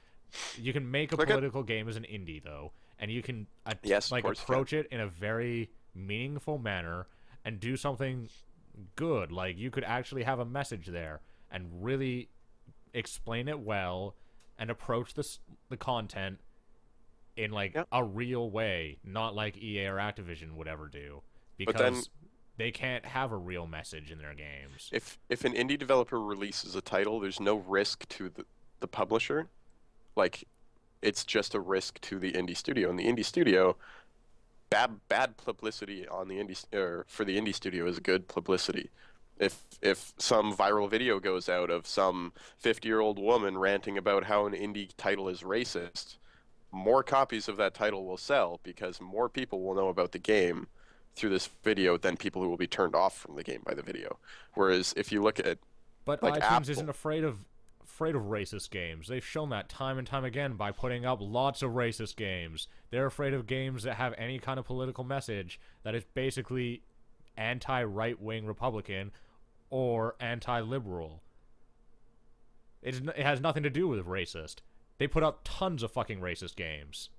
You can make a Look at- political game as an indie though, and you can Yes, of like course you can. approach it in a very meaningful manner and do something good. Like you could actually have a message there and really explain it well and approach the content in like Yep. a real way, not like EA or Activision would ever do, But then- because they can't have a real message in their games. If an indie developer releases a title, there's no risk to the publisher. Like, it's just a risk to the indie studio. And the indie studio, bad publicity on the or for the indie studio is good publicity. If some viral video goes out of some 50-year-old woman ranting about how an indie title is racist, more copies of that title will sell because more people will know about the game through this video than people who will be turned off from the game by the video. Whereas if you look at But like iTunes Apple- isn't afraid of racist games. They've shown that time and time again by putting up lots of racist games. They're afraid of games that have any kind of political message that is basically anti-right-wing Republican or anti-liberal. It has nothing to do with racist. They put up tons of fucking racist games.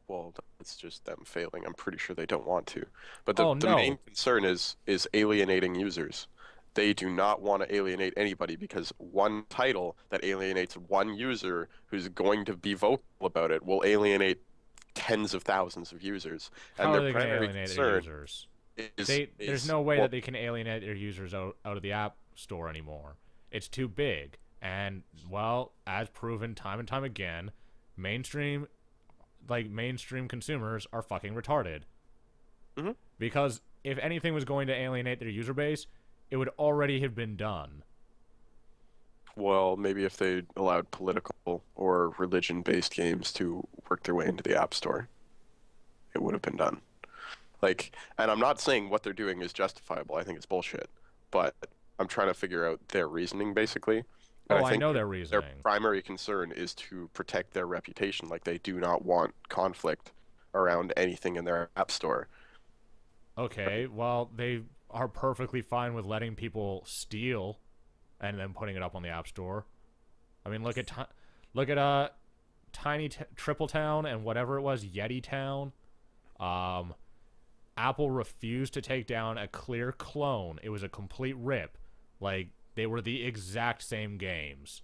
well, it's just them failing. I'm pretty sure they don't want to. But the, Oh, the no. main concern is alienating users. They do not want to alienate anybody because one title that alienates one user who's going to be vocal about it will alienate tens of thousands of users. How And are their they going to primary alienate their concern users? is There's no way well, that they can alienate their users out of the App Store anymore. It's too big. And, well, as proven time and time again, mainstream consumers are fucking retarded. Mhm. Because if anything was going to alienate their user base, it would already have been done. Well, maybe if they allowed political or religion-based games to work their way into the App Store, it would have been done. Like, and I'm not saying what they're doing is justifiable. I think it's bullshit. But I'm trying to figure out their reasoning, basically. And Oh, I think know their their reasoning. primary concern is to protect their reputation. Like, they do not want conflict around anything in their App Store. Okay, well, they are perfectly fine with letting people steal and then putting it up on the App Store. I mean, look at Tiny Triple Town and whatever it was, Yeti Town. Apple refused to take down a clear clone. It was a complete rip. Like, they were the exact same games.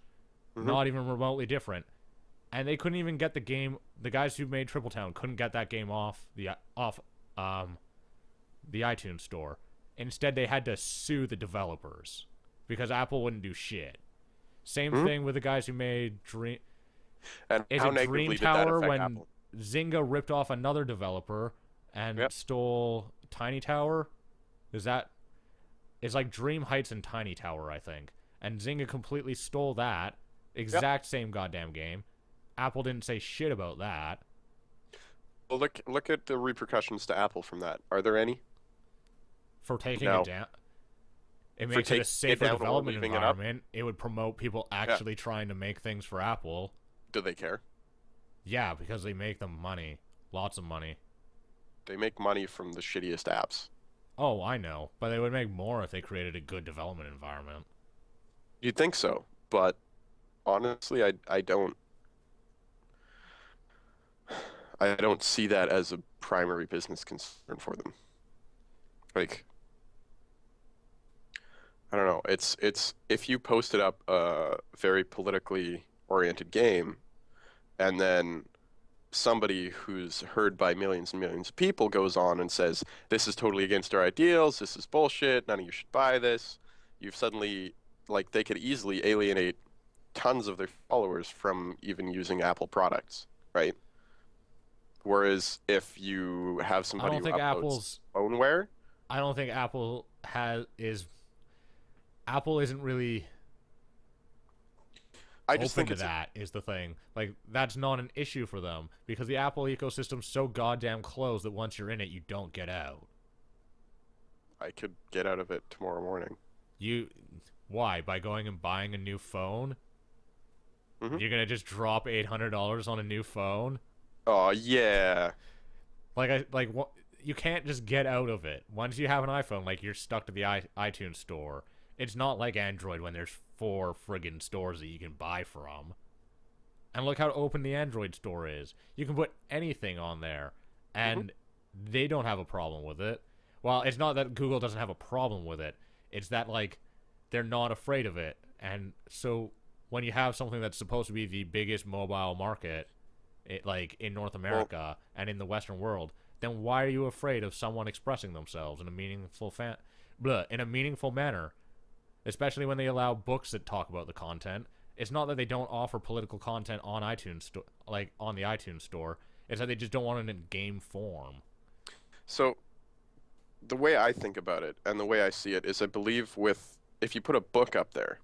Mhm. Not even remotely different. And they couldn't even get the game. The guys who made Triple Town couldn't get that game off the iTunes store. Instead, they had to sue the developers because Apple wouldn't do shit. Same thing with the guys who made Dream. And Is how it negatively Dream did that Tower affect when Apple? Zynga ripped off another developer and Yep. stole Tiny Tower? It's like Dream Heights and Tiny Tower, I think. And Zynga completely stole that exact same goddamn game. Apple didn't say shit about that. Well, look at the repercussions to Apple from that. Are there any? For taking No. it down. It For makes it a taking it safer down or development leaving it up? environment. It would promote people actually trying to make things for Apple. Do they care? Yeah, because they make them money. Lots of money. They make money from the shittiest apps. Oh, I know. But they would make more if they created a good development environment. You'd think so, but honestly, I don't see that as a primary business concern for them. Like, I don't know. It's if you posted up a very politically oriented game, and then somebody who's heard by millions and millions of people goes on and says, "This is totally against our ideals. This is bullshit. None of you should buy this." You've suddenly, like, they could easily alienate tons of their followers from even using Apple products, right? Whereas if you have I somebody don't who think uploads Apple's. phoneware, I don't think Apple Apple isn't really I just open think to it's that. Is the thing. Like, that's not an issue for them because the Apple ecosystem's so goddamn closed that once you're in it, you don't get out. I could get out of it tomorrow morning. Why? By going and buying a new phone? Mhm. You're gonna just drop $800 on a new phone? Oh yeah. You can't just get out of it. Once you have an iPhone, like, you're stuck to the iTunes store. It's not like Android when there's 4 friggin' stores that you can buy from. And look how open the Android store is. You can put anything on there, and they don't have a problem with it. Well, it's not that Google doesn't have a problem with it. It's that, like, they're not afraid of it. And so when you have something that's supposed to be the biggest mobile market, like in North America and in the Western world, then why are you afraid of someone expressing themselves in a meaningful manner? Especially when they allow books that talk about the content. It's not that they don't offer political content on iTunes, like on the iTunes store. It's that they just don't want it in game form. So the way I think about it and the way I see it is I believe if you put a book up there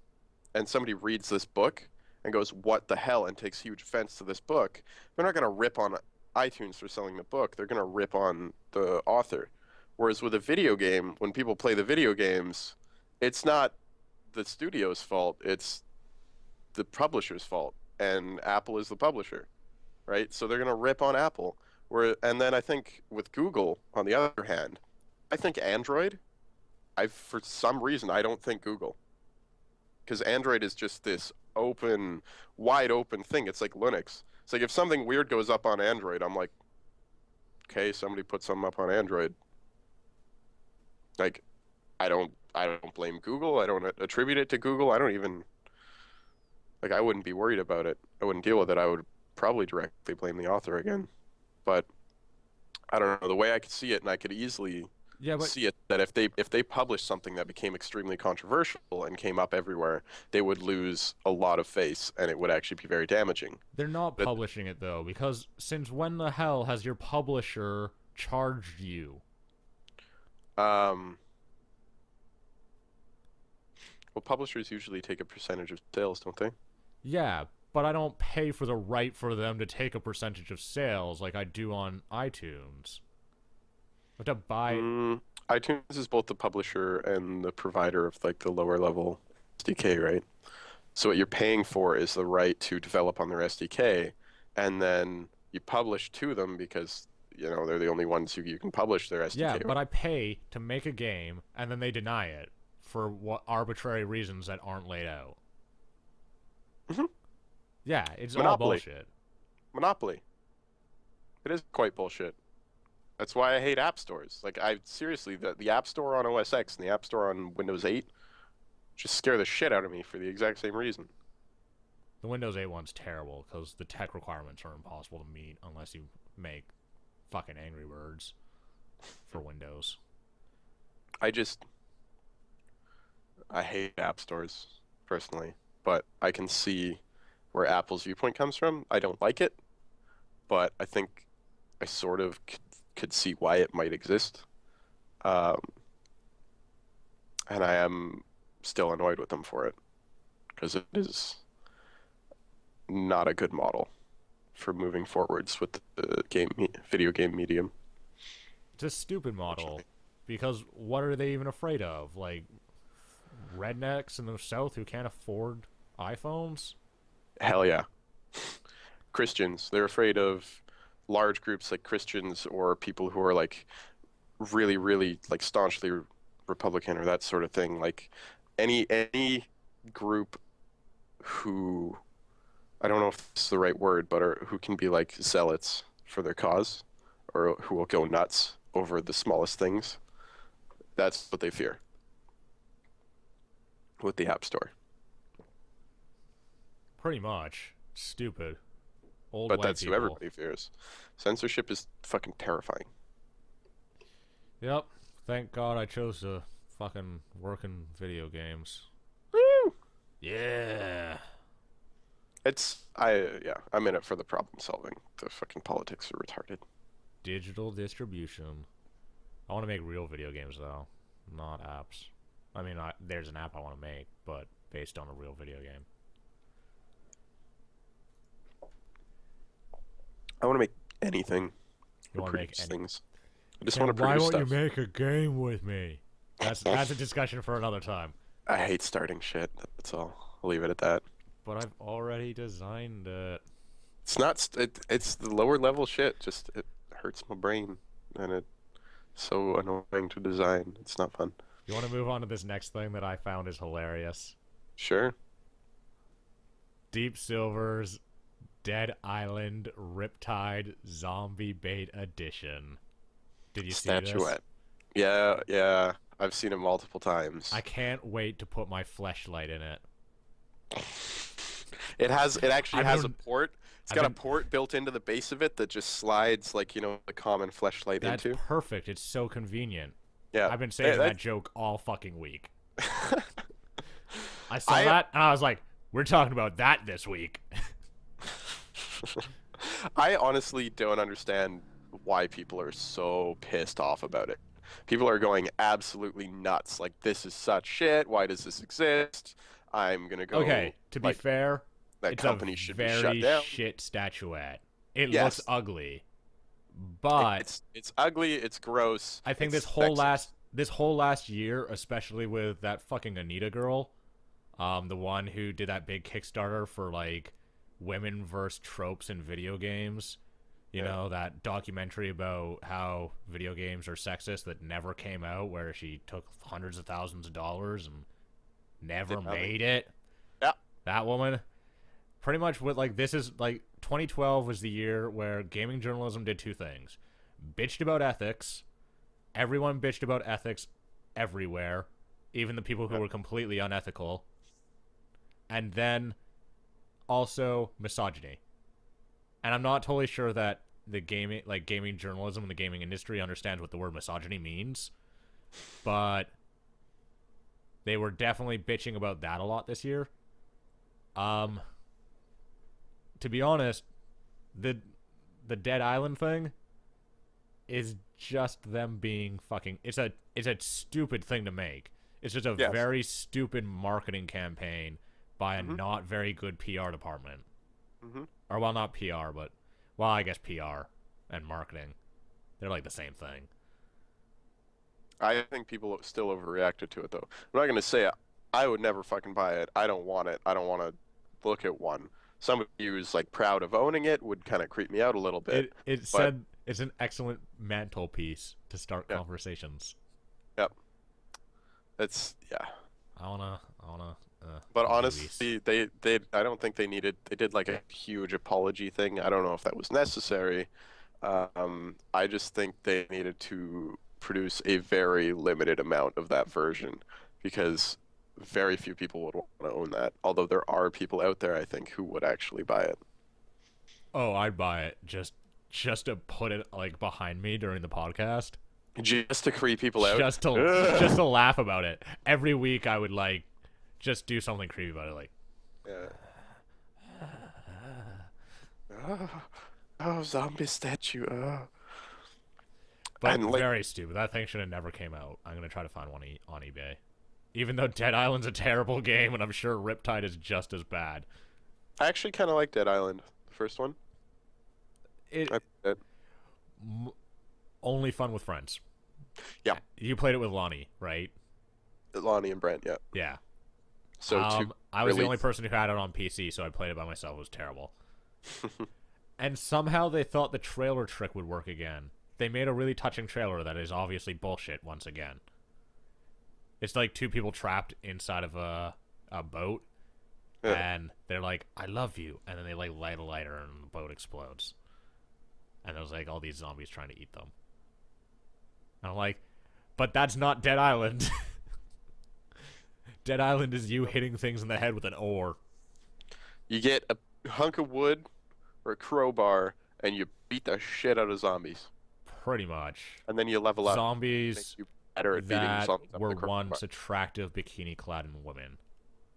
and somebody reads this book and goes, "What the hell?" and takes huge offense to this book, they're not going to rip on iTunes for selling the book. They're going to rip on the author. Whereas with a video game, when people play the video games, it's not the studio's fault, it's the publisher's fault, and Apple is the publisher, right? So they're going to rip on Apple. And then I think with Google, on the other hand, I think Android, for some reason, I don't think Google. Because Android is just this open, wide open thing. It's like Linux. It's like if something weird goes up on Android, I'm like, okay, somebody put something up on Android. Like, I don't blame Google. I don't attribute it to Google. I don't even, like, I wouldn't be worried about it. I wouldn't deal with it. I would probably directly blame the author again. But I don't know, the way I could see it, and I could easily see it, that if they published something that became extremely controversial and came up everywhere, they would lose a lot of face, and it would actually be very damaging. They're not publishing it, though, because since when the hell has your publisher charged you? Well, publishers usually take a percentage of sales, don't they? Yeah, but I don't pay for the right for them to take a percentage of sales like I do on iTunes. I have to buy... iTunes is both the publisher and the provider of, like, the lower level SDK, right? So what you're paying for is the right to develop on their SDK, and then you publish to them because, you know, they're the only ones who you can publish their SDK. Yeah, but I pay to make a game, and then they deny it for what arbitrary reasons that aren't laid out. Yeah, it's all bullshit. Monopoly. It is quite bullshit. That's why I hate app stores. Like, seriously, the App Store on OS X and the App Store on Windows 8 just scare the shit out of me for the exact same reason. The Windows 8 one's terrible because the tech requirements are impossible to meet unless you make fucking Angry Birds for Windows. I hate app stores, personally, but I can see where Apple's viewpoint comes from. I don't like it, but I think I sort of could see why it might exist. And I am still annoyed with them for it, because it is not a good model for moving forwards with the video game medium. It's a stupid model, because what are they even afraid of? Like, rednecks in the South who can't afford iPhones? Hell yeah. Christians, they're afraid of large groups like Christians or people who are like really, really like staunchly Republican or that sort of thing. Like any group who, I don't know if this is the right word, but who can be like zealots for their cause, or who will go nuts over the smallest things. That's what they fear with the App Store. Pretty much. Stupid. Old But white that's people. who everybody fears. Censorship is fucking terrifying. Yep. Thank God I chose to fucking work in video games. Woo! Yeah. I'm in it for the problem solving. The fucking politics are retarded. Digital distribution. I want to make real video games, though. Not apps. I mean, there's an app I want to make, but based on a real video game. I want to make anything. You want to make things. I just want to why produce won't stuff. you make a game with me? That's a discussion for another time. I hate starting shit. That's all. I'll leave it at that. But I've already designed it. It's not. It's the lower level shit. Just it hurts my brain, and it's so annoying to design. It's not fun. You want to move on to this next thing that I found is hilarious? Sure. Deep Silver's Dead Island Riptide Zombie Bait Edition. Did you see this? Statuette. Yeah. I've seen it multiple times. I can't wait to put my fleshlight in it. It actually has a port. It's I've got a been- port built into the base of it that just slides like, the common fleshlight That's into. perfect. It's so convenient. Yeah. I've been saying Hey, that joke all fucking week. I saw that and I was like, we're talking about that this week. I honestly don't understand why people are so pissed off about it. People are going absolutely nuts. Like, this is such shit. Why does this exist? I'm gonna go. Okay, to be fair, that it's company a should be very shut down. shit statuette. It Yes. looks ugly, but It's ugly. It's gross. I think it's this whole last year, especially with that fucking Anita girl, the one who did that big Kickstarter for like women versus tropes in video games. You know, that documentary about how video games are sexist that never came out, where she took hundreds of thousands of dollars and never made it. Yeah. That woman. Pretty much what, like, this is, like, 2012 was the year where gaming journalism did two things. Bitched about ethics. Everyone bitched about ethics everywhere. Even the people who were completely unethical. And then also misogyny. And I'm not totally sure that the gaming journalism and the gaming industry understands what the word misogyny means, but they were definitely bitching about that a lot this year. To be honest, the Dead Island thing is just them being fucking. It's a stupid thing to make. It's just a very stupid marketing campaign by a not very good PR department. Or, well, not PR, but, well, I guess PR and marketing. They're like the same thing. I think people still overreacted to it, though. I'm not going to say I would never fucking buy it. I don't want it. I don't want to look at one. Somebody who's, like, proud of owning it would kind of creep me out a little bit. It said it's an excellent mantelpiece to start conversations. Yep. It's, I wanna But honestly, they I don't think they did like a huge apology thing. I don't know if that was necessary. I just think they needed to produce a very limited amount of that version, because very few people would want to own that. Although there are people out there, I think, who would actually buy it. Oh, I'd buy it just to put it like behind me during the podcast. Just to creep people out. Just to laugh about it. Every week I would like just do something creepy about it, like, oh, zombie statue. But And, like, very stupid. That thing should have never came out. I'm gonna try to find one on eBay. Even though Dead Island's a terrible game, and I'm sure Riptide is just as bad. I actually kind of like Dead Island, the first one. it m- only fun with friends. Yeah. You played it with Lonnie, right? Lonnie and Brent, yeah. Yeah. So I was the only person who had it on PC, so I played it by myself. It was terrible. And somehow they thought the trailer trick would work again. They made a really touching trailer that is obviously bullshit once again. It's like two people trapped inside of a boat, and they're like, "I love you," and then they like light a lighter and the boat explodes. And there's like all these zombies trying to eat them. And I'm like, but that's not Dead Island. Dead Island is you hitting things in the head with an oar. You get a hunk of wood or a crowbar, and you beat the shit out of zombies. Pretty much. And then you level up. Zombies You better at beating that zombies up were with a crowbar. once attractive bikini-clad women.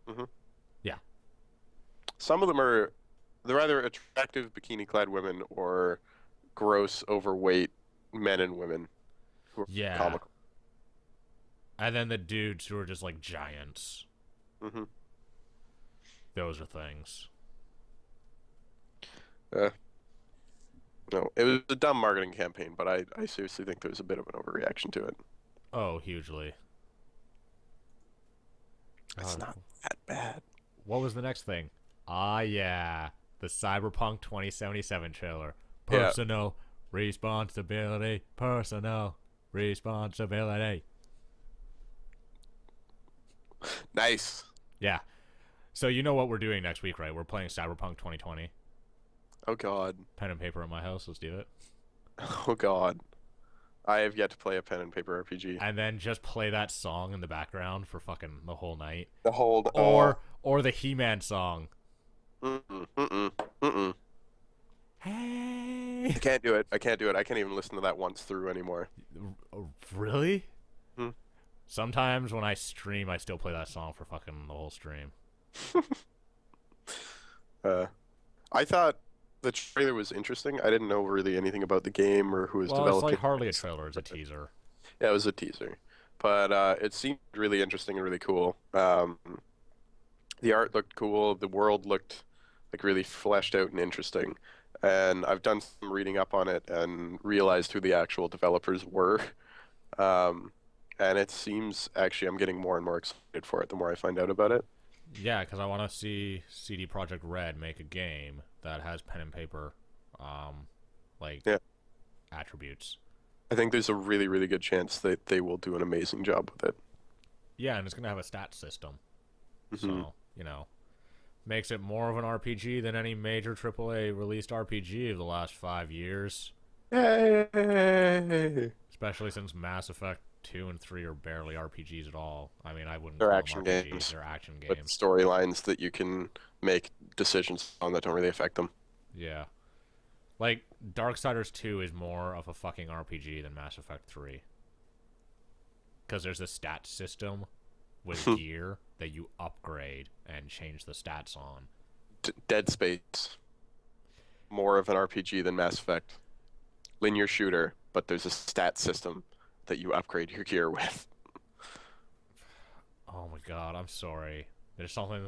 Mhm. Yeah. Some of them are, they're either attractive bikini-clad women or gross, overweight men and women who are comical. And then the dudes who are just like giants. Mm-hmm. Those are things. No, it was a dumb marketing campaign, but I seriously think there was a bit of an overreaction to it. Oh, hugely. It's not that bad. What was the next thing? Ah, yeah. The Cyberpunk 2077 trailer. Yeah. Personal responsibility. Personal responsibility. Nice. Yeah. So you know what we're doing next week, right? We're playing Cyberpunk 2020. Oh, God. Pen and paper at my house. Let's do it. Oh, God. I have yet to play a pen and paper RPG. And then just play that song in the background for fucking the whole night. The whole... Or the He-Man song. Hey. I can't do it. I can't do it. I can't even listen to that once through anymore. Really? Hmm. Sometimes when I stream, I still play that song for fucking the whole stream. I thought the trailer was interesting. I didn't know really anything about the game or who was developing. It's like hardly a trailer, it's a teaser. Yeah, it was a teaser. But it seemed really interesting and really cool. The art looked cool. The world looked like really fleshed out and interesting. And I've done some reading up on it and realized who the actual developers were. And it seems, actually, I'm getting more and more excited for it the more I find out about it. Yeah, because I want to see CD Projekt Red make a game that has pen and paper, attributes. I think there's a really, really good chance that they will do an amazing job with it. Yeah, and it's going to have a stat system. Mm-hmm. So, makes it more of an RPG than any major AAA released RPG of the last 5 years. Yay! Especially since Mass Effect 2 and 3 are barely RPGs at all. I mean, I wouldn't They're call action them RPGs. games. They're action With games. storylines that you can make decisions on that don't really affect them. Yeah. Like, Darksiders 2 is more of a fucking RPG than Mass Effect 3. Because there's a stat system with gear that you upgrade and change the stats on. Dead Space. More of an RPG than Mass Effect. Linear shooter, but there's a stat system that you upgrade your gear with. Oh my god, I'm sorry. There's something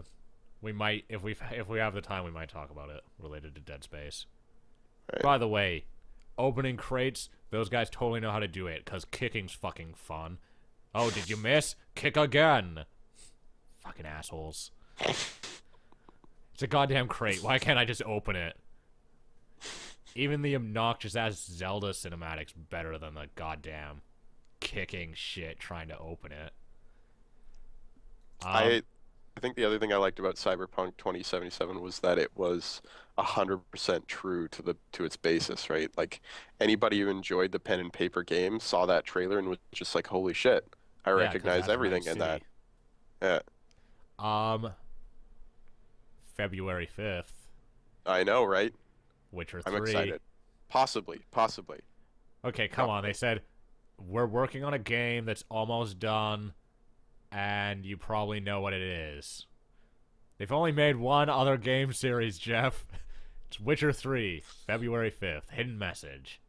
we might, if we have the time, we might talk about it related to Dead Space. Right. By the way, opening crates, those guys totally know how to do it, because kicking's fucking fun. Oh, did you miss? Kick again! Fucking assholes. It's a goddamn crate. Why can't I just open it? Even the obnoxious ass Zelda cinematics better than the goddamn kicking shit trying to open it. I think the other thing I liked about Cyberpunk 2077 was that it was 100% true to its basis, right? Like, anybody who enjoyed the pen and paper game saw that trailer and was just like, holy shit, I recognize everything in that. Yeah. February 5th. I know, right? Witcher 3. I'm excited. Possibly. Okay, come on. They said, we're working on a game that's almost done, and you probably know what it is. They've only made one other game series, Jeff. It's Witcher 3, February 5th. Hidden message.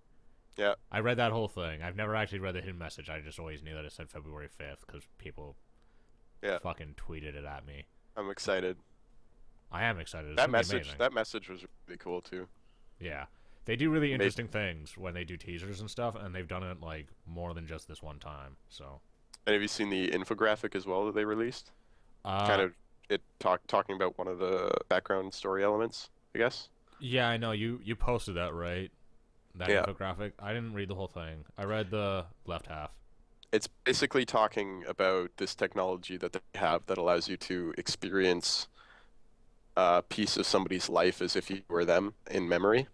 Yeah. I read that whole thing. I've never actually read the hidden message. I just always knew that it said February 5th because people fucking tweeted it at me. I'm excited. I am excited. It's That gonna be amazing. message was really cool too. Yeah. They do really interesting things when they do teasers and stuff, and they've done it like more than just this one time. So. And have you seen the infographic as well that they released? Kind Uh, of talking about one of the background story elements, I guess. yeah, I know you posted that, right? That Yeah. infographic. I didn't read the whole thing. I read the left half. It's basically talking about this technology that they have that allows you to experience a piece of somebody's life as if you were them in memory.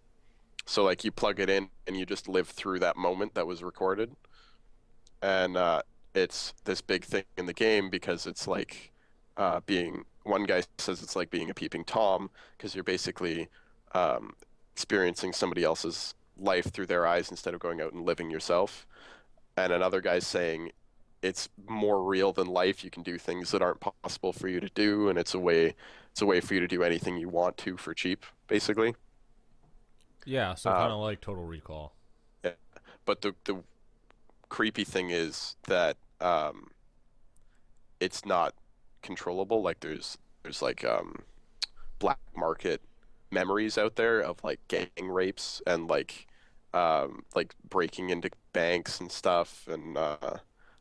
So like you plug it in and you just live through that moment that was recorded. And it's this big thing in the game because it's like being, one guy says it's like being a peeping Tom, because you're basically experiencing somebody else's life through their eyes instead of going out and living yourself. And another guy's saying it's more real than life. You can do things that aren't possible for you to do, and it's a way for you to do anything you want to for cheap, basically. Yeah, so kind of like Total Recall. Yeah. But the creepy thing is that it's not controllable. Like there's like black market memories out there of like gang rapes and like breaking into banks and stuff, and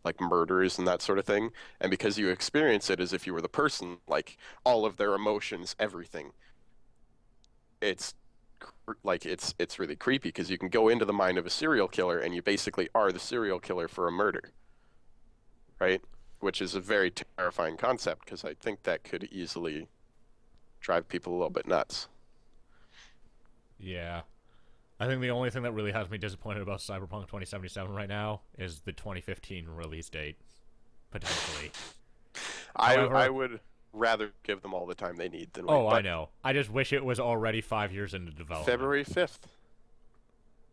like murders and that sort of thing. And because you experience it as if you were the person, like all of their emotions, everything, it's it's really creepy because you can go into the mind of a serial killer and you basically are the serial killer for a murder, right? Which is a very terrifying concept because I think that could easily drive people a little bit nuts. Yeah. I think the only thing that really has me disappointed about Cyberpunk 2077 right now is the 2015 release date, potentially. However, I would rather give them all the time they need than wait. Oh, I know. I just wish it was already 5 years into development. February 5th.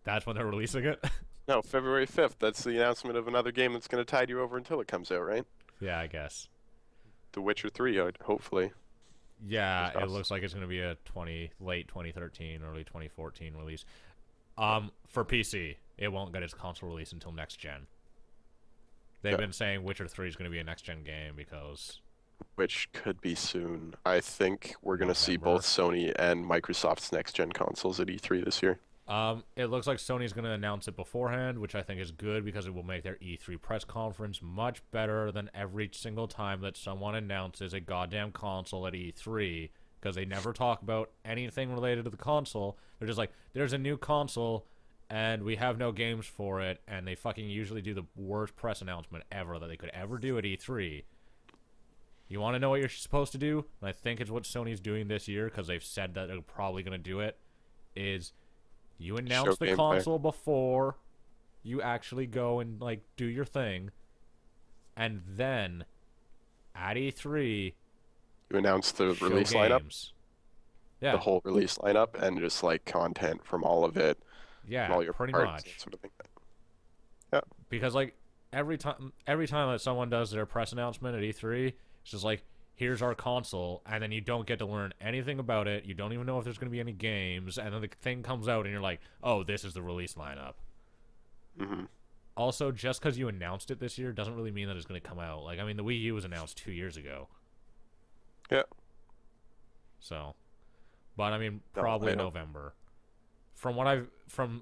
That's when they're releasing it? No, February 5th. That's the announcement of another game that's going to tide you over until it comes out, right? Yeah, I guess. The Witcher 3, hopefully. Yeah, it looks like it's going to be a late 2013, early 2014 release. For PC, it won't get its console release until next gen. They've been saying Witcher 3 is going to be a next gen game because... Which could be soon. I think we're going to see both Sony and Microsoft's next gen consoles at E3 this year. It looks like Sony's going to announce it beforehand, which I think is good because it will make their E3 press conference much better than every single time that someone announces a goddamn console at E3, because they never talk about anything related to the console. They're just like, there's a new console and we have no games for it, and they fucking usually do the worst press announcement ever that they could ever do at E3. You want to know what you're supposed to do? And I think it's what Sony's doing this year, because they've said that they're probably going to do it, is you announce the console before you actually go and like do your thing, and then at E3 you announce the release lineup. Yeah, the whole release lineup and just like content from all of it. Yeah, all your pretty parts, much. sort of thing. Yeah, because like every time that someone does their press announcement at E3, it's just like, here's our console, and then you don't get to learn anything about it. You don't even know if there's going to be any games, and then the thing comes out and you're like, oh, this is the release lineup. Mm-hmm. Also, just because you announced it this year doesn't really mean that it's going to come out. Like, I mean, the Wii U was announced 2 years ago. Yeah. So, but I mean, probably November. From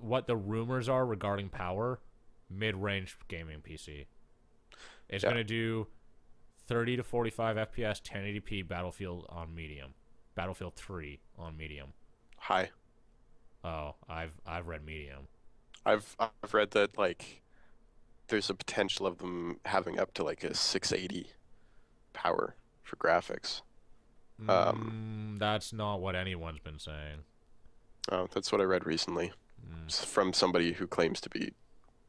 what the rumors are regarding power, mid-range gaming PC. It's going to do 30 to 45 FPS, 1080p Battlefield on medium. Battlefield 3 on medium. High. Oh, I've read medium. I've read that like there's a potential of them having up to like a 680 power for graphics. That's not what anyone's been saying. Oh, that's what I read recently. It's from somebody who claims to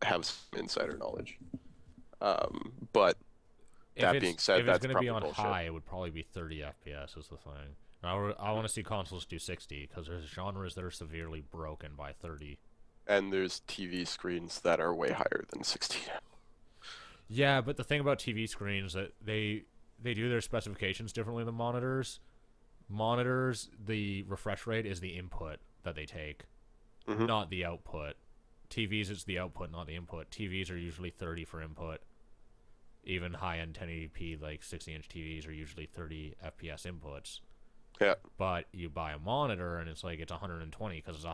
have some insider knowledge. But that being said, that's probably bullshit. If it's going to be on high, it would probably be 30 FPS is the thing. I want to see consoles do 60, because there's genres that are severely broken by 30. And there's TV screens that are way higher than 60. Yeah, but the thing about TV screens that they do their specifications differently than monitors. Monitors, the refresh rate is the input that they take, not the output. TVs, it's the output, not the input. TVs are usually 30 for input. Even high-end 1080p, like 60-inch TVs, are usually 30 FPS inputs. Yeah. But you buy a monitor, and it's 120, because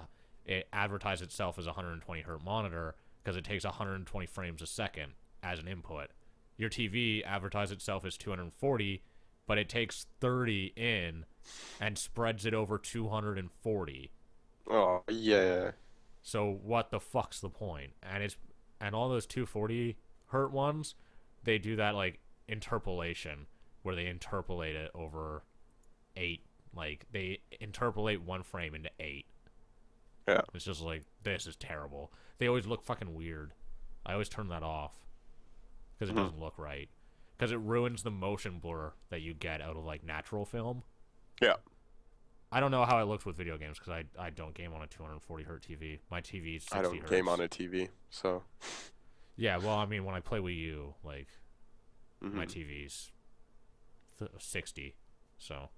it advertised itself as a 120 hertz monitor because it takes 120 frames a second as an input. Your TV advertised itself as 240, but it takes 30 in and spreads it over 240. Oh, yeah. So what the fuck's the point? And all those 240 hertz ones, they do that like interpolation where they interpolate it over 8. Like they interpolate one frame into 8. Yeah. It's just like, this is terrible. They always look fucking weird. I always turn that off because it doesn't look right. Because it ruins the motion blur that you get out of like natural film. Yeah. I don't know how it looks with video games because I don't game on a 240 hertz TV. My TV is 60 I don't hertz. game on a TV, so. Yeah, well, I mean, when I play Wii U, like, my TV's 60, so.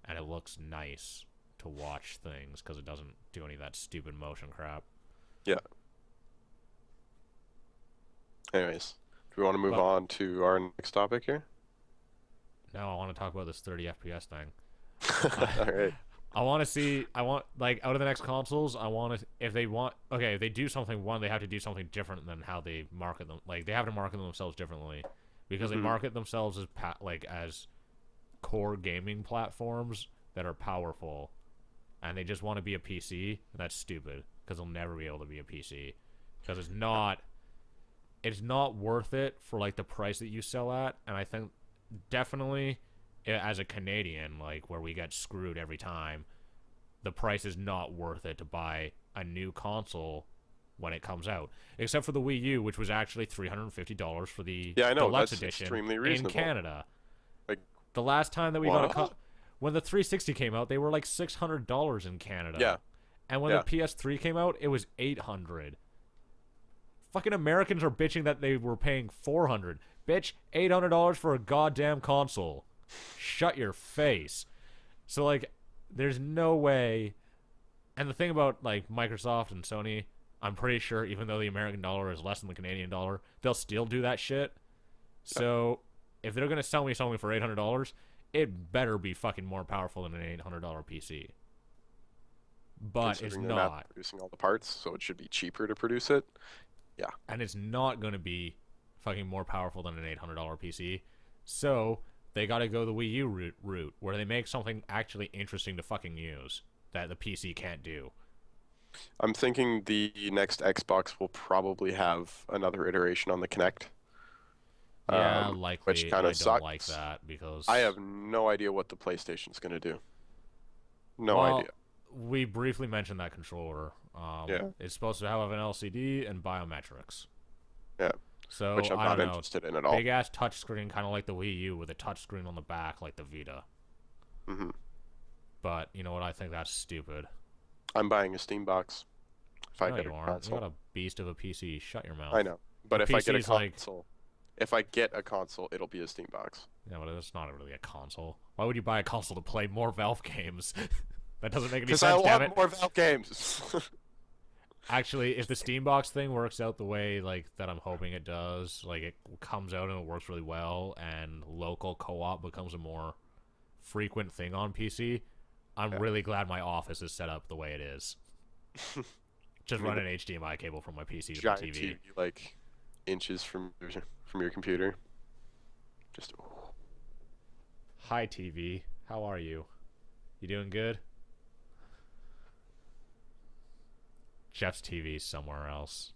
And it looks nice to watch things because it doesn't do any of that stupid motion crap. Yeah. Anyways, do we want to move on to our next topic here? No, I want to talk about this 30 FPS thing. All right. Like, out of the next consoles, if they do something, one, they have to do something different than how they market them. Like, they have to market themselves differently because they market themselves as core gaming platforms that are powerful, and they just want to be a PC, and that's stupid because they'll never be able to be a PC because it's not worth it for, like, the price that you sell at. And I think definitely as a Canadian, like, where we get screwed every time, the price is not worth it to buy a new console when it comes out. Except for the Wii U, which was actually $350 for the deluxe that's edition extremely in reasonable. Canada. Like, the last time that we got when the 360 came out, they were like $600 in Canada. Yeah. And when the PS3 came out, it was $800. Fucking Americans are bitching that they were paying $400. Bitch, $800 for a goddamn console. Shut your face. So, like, there's no way. And the thing about, like, Microsoft and Sony, I'm pretty sure even though the American dollar is less than the Canadian dollar, they'll still do that shit. So if they're going to sell me something for $800, it better be fucking more powerful than an $800 PC. But it's they're not producing all the parts, so it should be cheaper to produce it. Yeah. And it's not going to be fucking more powerful than an $800 PC. So they got to go the Wii U route, where they make something actually interesting to fucking use that the PC can't do. I'm thinking the next Xbox will probably have another iteration on the Kinect. Yeah, likely. Which kind of sucks. Don't like that because I have no idea what the PlayStation's going to do. No idea. We briefly mentioned that controller. It's supposed to have an LCD and biometrics. Yeah. So which I'm I not don't know. interested in at all. Big ass touchscreen, kind of like the Wii U, with a touchscreen on the back, like the Vita. Mm-hmm. But you know what? I think that's stupid. I'm buying a Steam box. If I get a aren't. console. You got a beast of a PC. Shut your mouth. I know, but The if I get a PC's like- console, if I get a console, it'll be a Steam box. Yeah, but it's not really a console. Why would you buy a console to play more Valve games? That doesn't make any Because sense. I Damn want it. more Valve games. Actually, if the Steambox thing works out the way like that I'm hoping it does, like it comes out and it works really well, and local co-op becomes a more frequent thing on PC, I'm really glad my office is set up the way it is. Just run an HDMI cable from my PC to the Giant TV. TV, like inches from your computer. Just. Hi TV, how are you? You doing good? Jeff's TV's somewhere else.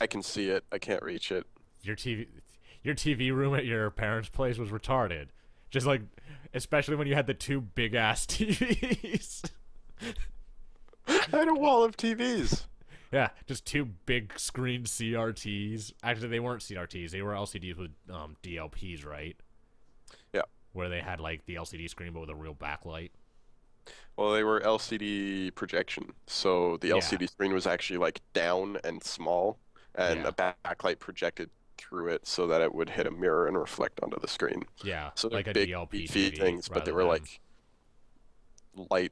I can see it. I can't reach it. Your TV room at your parents' place was retarded. Just like, especially when you had the two big ass TVs. I had a wall of TVs. Yeah, just two big screen CRTs. Actually, they weren't CRTs. They were LCDs with DLPs, right? Yeah. Where they had like the LCD screen but with a real backlight. Well, they were LCD projection, so the LCD screen was actually like down and small, and a backlight projected through it so that it would hit a mirror and reflect onto the screen. Yeah, so they're like a big, DLP beefy TV things, but they were like light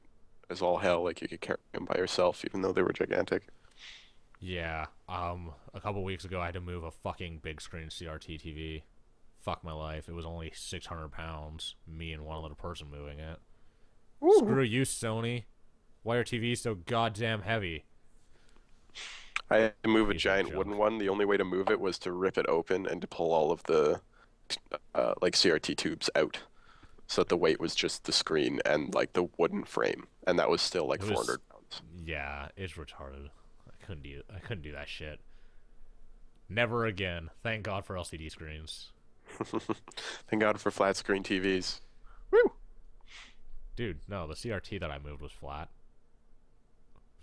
as all hell. Like you could carry them by yourself, even though they were gigantic. Yeah. A couple weeks ago, I had to move a fucking big screen CRT TV. Fuck my life. It was only 600 pounds. Me and one other person moving it. Ooh. Screw you, Sony. Why are TVs so goddamn heavy? I had to move a Piece of giant junk. wooden one. The only way to move it was to rip it open and to pull all of the like CRT tubes out, so that the weight was just the screen and like the wooden frame, and that was still like It was- 400 pounds. Yeah, it's retarded. I couldn't do that shit. Never again. Thank God for LCD screens. Thank God for flat screen TVs. Woo! Dude, no, the CRT that I moved was flat.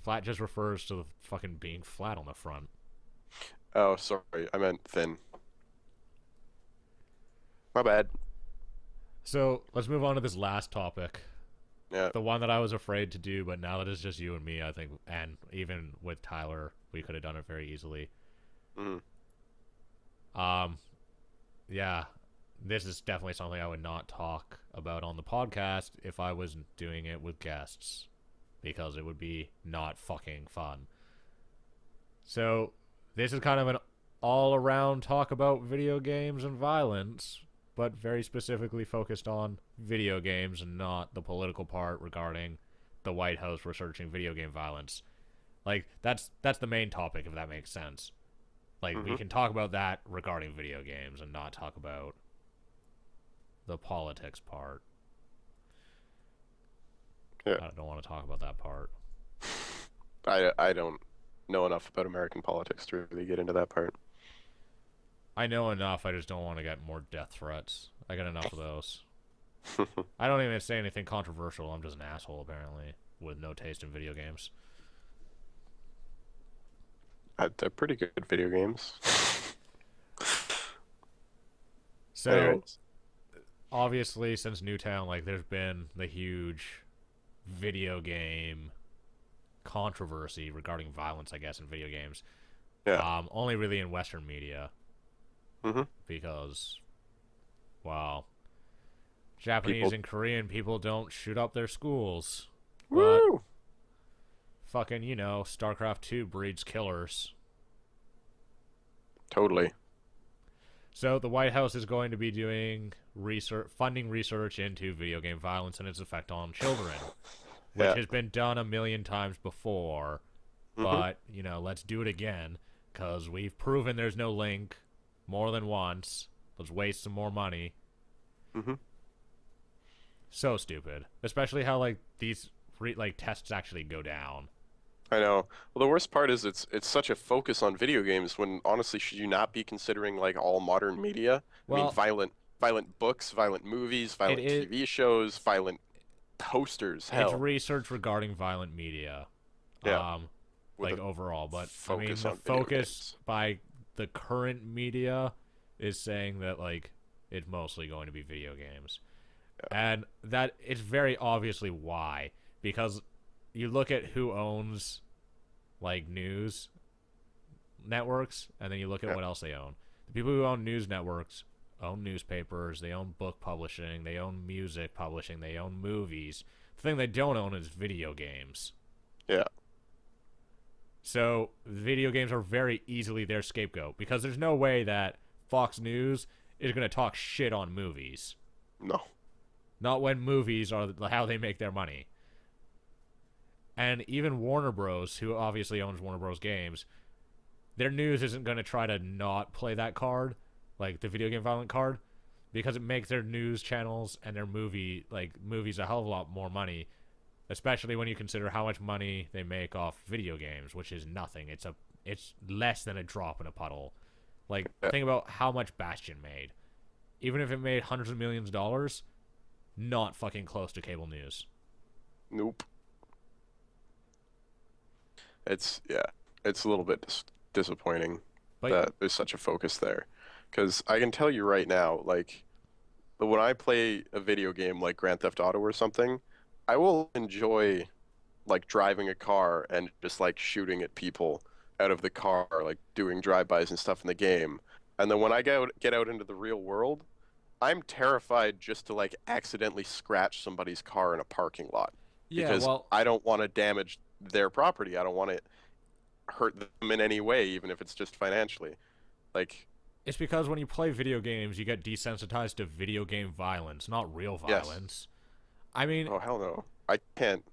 Flat just refers to the fucking being flat on the front. Oh, sorry, I meant thin. My bad. So, let's move on to this last topic. Yeah. The one that I was afraid to do, but now that it's just you and me, I think, and even with Tyler, we could have done it very easily. Mm. Yeah, this is definitely something I would not talk about on the podcast if I was doing it with guests, because it would be not fucking fun. So, this is kind of an all-around talk about video games and violence, but very specifically focused on video games and not the political part regarding the White House researching video game violence. Like, that's the main topic, if that makes sense. Like, we can talk about that regarding video games and not talk about the politics part. Yeah. I don't want to talk about that part. I don't know enough about American politics to really get into that part. I know enough, I just don't want to get more death threats. I got enough of those. I don't even say anything controversial, I'm just an asshole, apparently, with no taste in video games. They're pretty good video games. So, Anyways. obviously, since Newtown, like, there's been the huge video game controversy regarding violence, I guess, in video games. Yeah. Only really in Western media. Mhm. Because, well, Japanese and Korean people don't shoot up their schools. But Woo! fucking, you know, StarCraft 2 breeds killers. Totally. So the White House is going to be doing funding research into video game violence and its effect on children, which Yeah. has been done a million times before. But, you know, let's do it again, because we've proven there's no link more than once. Let's waste some more money. Mhm. So stupid. Especially how, like, these tests actually go down. I know. Well, the worst part is it's such a focus on video games when honestly should you not be considering like all modern media? I Well, mean, violent books, violent movies, violent is- TV shows, violent posters. It's Hell, research regarding violent media. Yeah. With Like a overall, but I mean focus the on video focus games. by the current media is saying that like it's mostly going to be video games. And that it's very obviously why, because you look at who owns like news networks and then you look at Yeah. what else they own. The people who own news networks own newspapers, they own book publishing, they own music publishing, they own movies. The thing they don't own is video games. Yeah. So video games are very easily their scapegoat, because there's no way that Fox News is going to talk shit on movies. No. Not when movies are how they make their money. And even Warner Bros., who obviously owns Warner Bros. Games, their news isn't going to try to not play that card, like the video game violent card, because it makes their news channels and their movies a hell of a lot more money, especially when you consider how much money they make off video games, which is nothing. It's less than a drop in a puddle. Like, think about how much Bastion made. Even if it made hundreds of millions of dollars, not fucking close to cable news. Nope. It's a little bit disappointing But that there's such a focus there, because I can tell you right now, like, when I play a video game like Grand Theft Auto or something, I will enjoy like driving a car and just like shooting at people out of the car, like doing drive-bys and stuff in the game. And then when I get out into the real world, I'm terrified just to like accidentally scratch somebody's car in a parking lot, because I don't want to damage their property. I don't want to hurt them in any way, even if it's just financially. Like, it's because when you play video games, you get desensitized to video game violence, not real Yes. violence. I mean, oh hell no, I can't.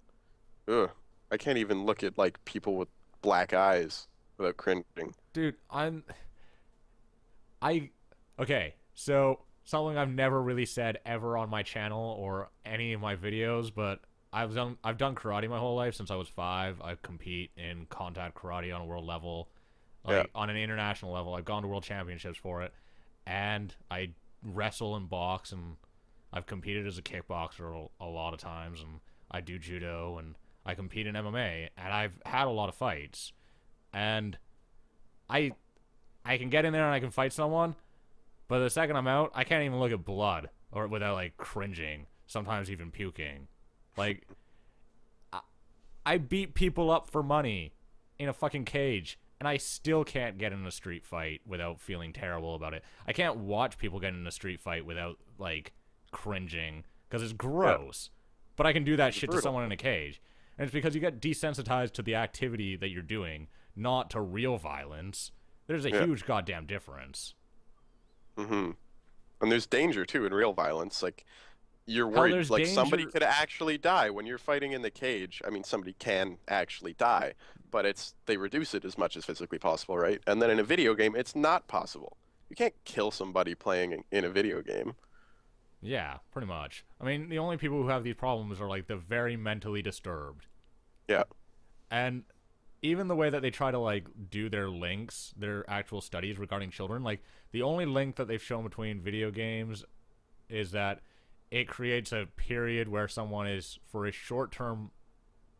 Ugh. I can't even look at like people with black eyes without cringing. Dude, okay, so something I've never really said ever on my channel or any of my videos, but I've done karate my whole life since I was 5. I compete in contact karate on a world level, like on an international level. I've gone to world championships for it, and I wrestle and box, and I've competed as a kickboxer a lot of times, and I do judo, and I compete in MMA, and I've had a lot of fights, and I can get in there and I can fight someone, but the second I'm out, I can't even look at blood or without like cringing, sometimes even puking. Like, I beat people up for money in a fucking cage, and I still can't get in a street fight without feeling terrible about it. I can't watch people get in a street fight without like cringing because it's gross. But I can do that shit to someone in a cage. And it's because you get desensitized to the activity that you're doing, not to real violence. There's a huge goddamn difference. Mm-hmm. And there's danger too in real violence. Like, you're worried like somebody could actually die when you're fighting in the cage. I mean, somebody can actually die, but they reduce it as much as physically possible, right? And then in a video game, it's not possible. You can't kill somebody playing in a video game. Yeah, pretty much. I mean, the only people who have these problems are like the very mentally disturbed. Yeah. And even the way that they try to like do their links, their actual studies regarding children, like the only link that they've shown between video games is that it creates a period where someone is, for a short term,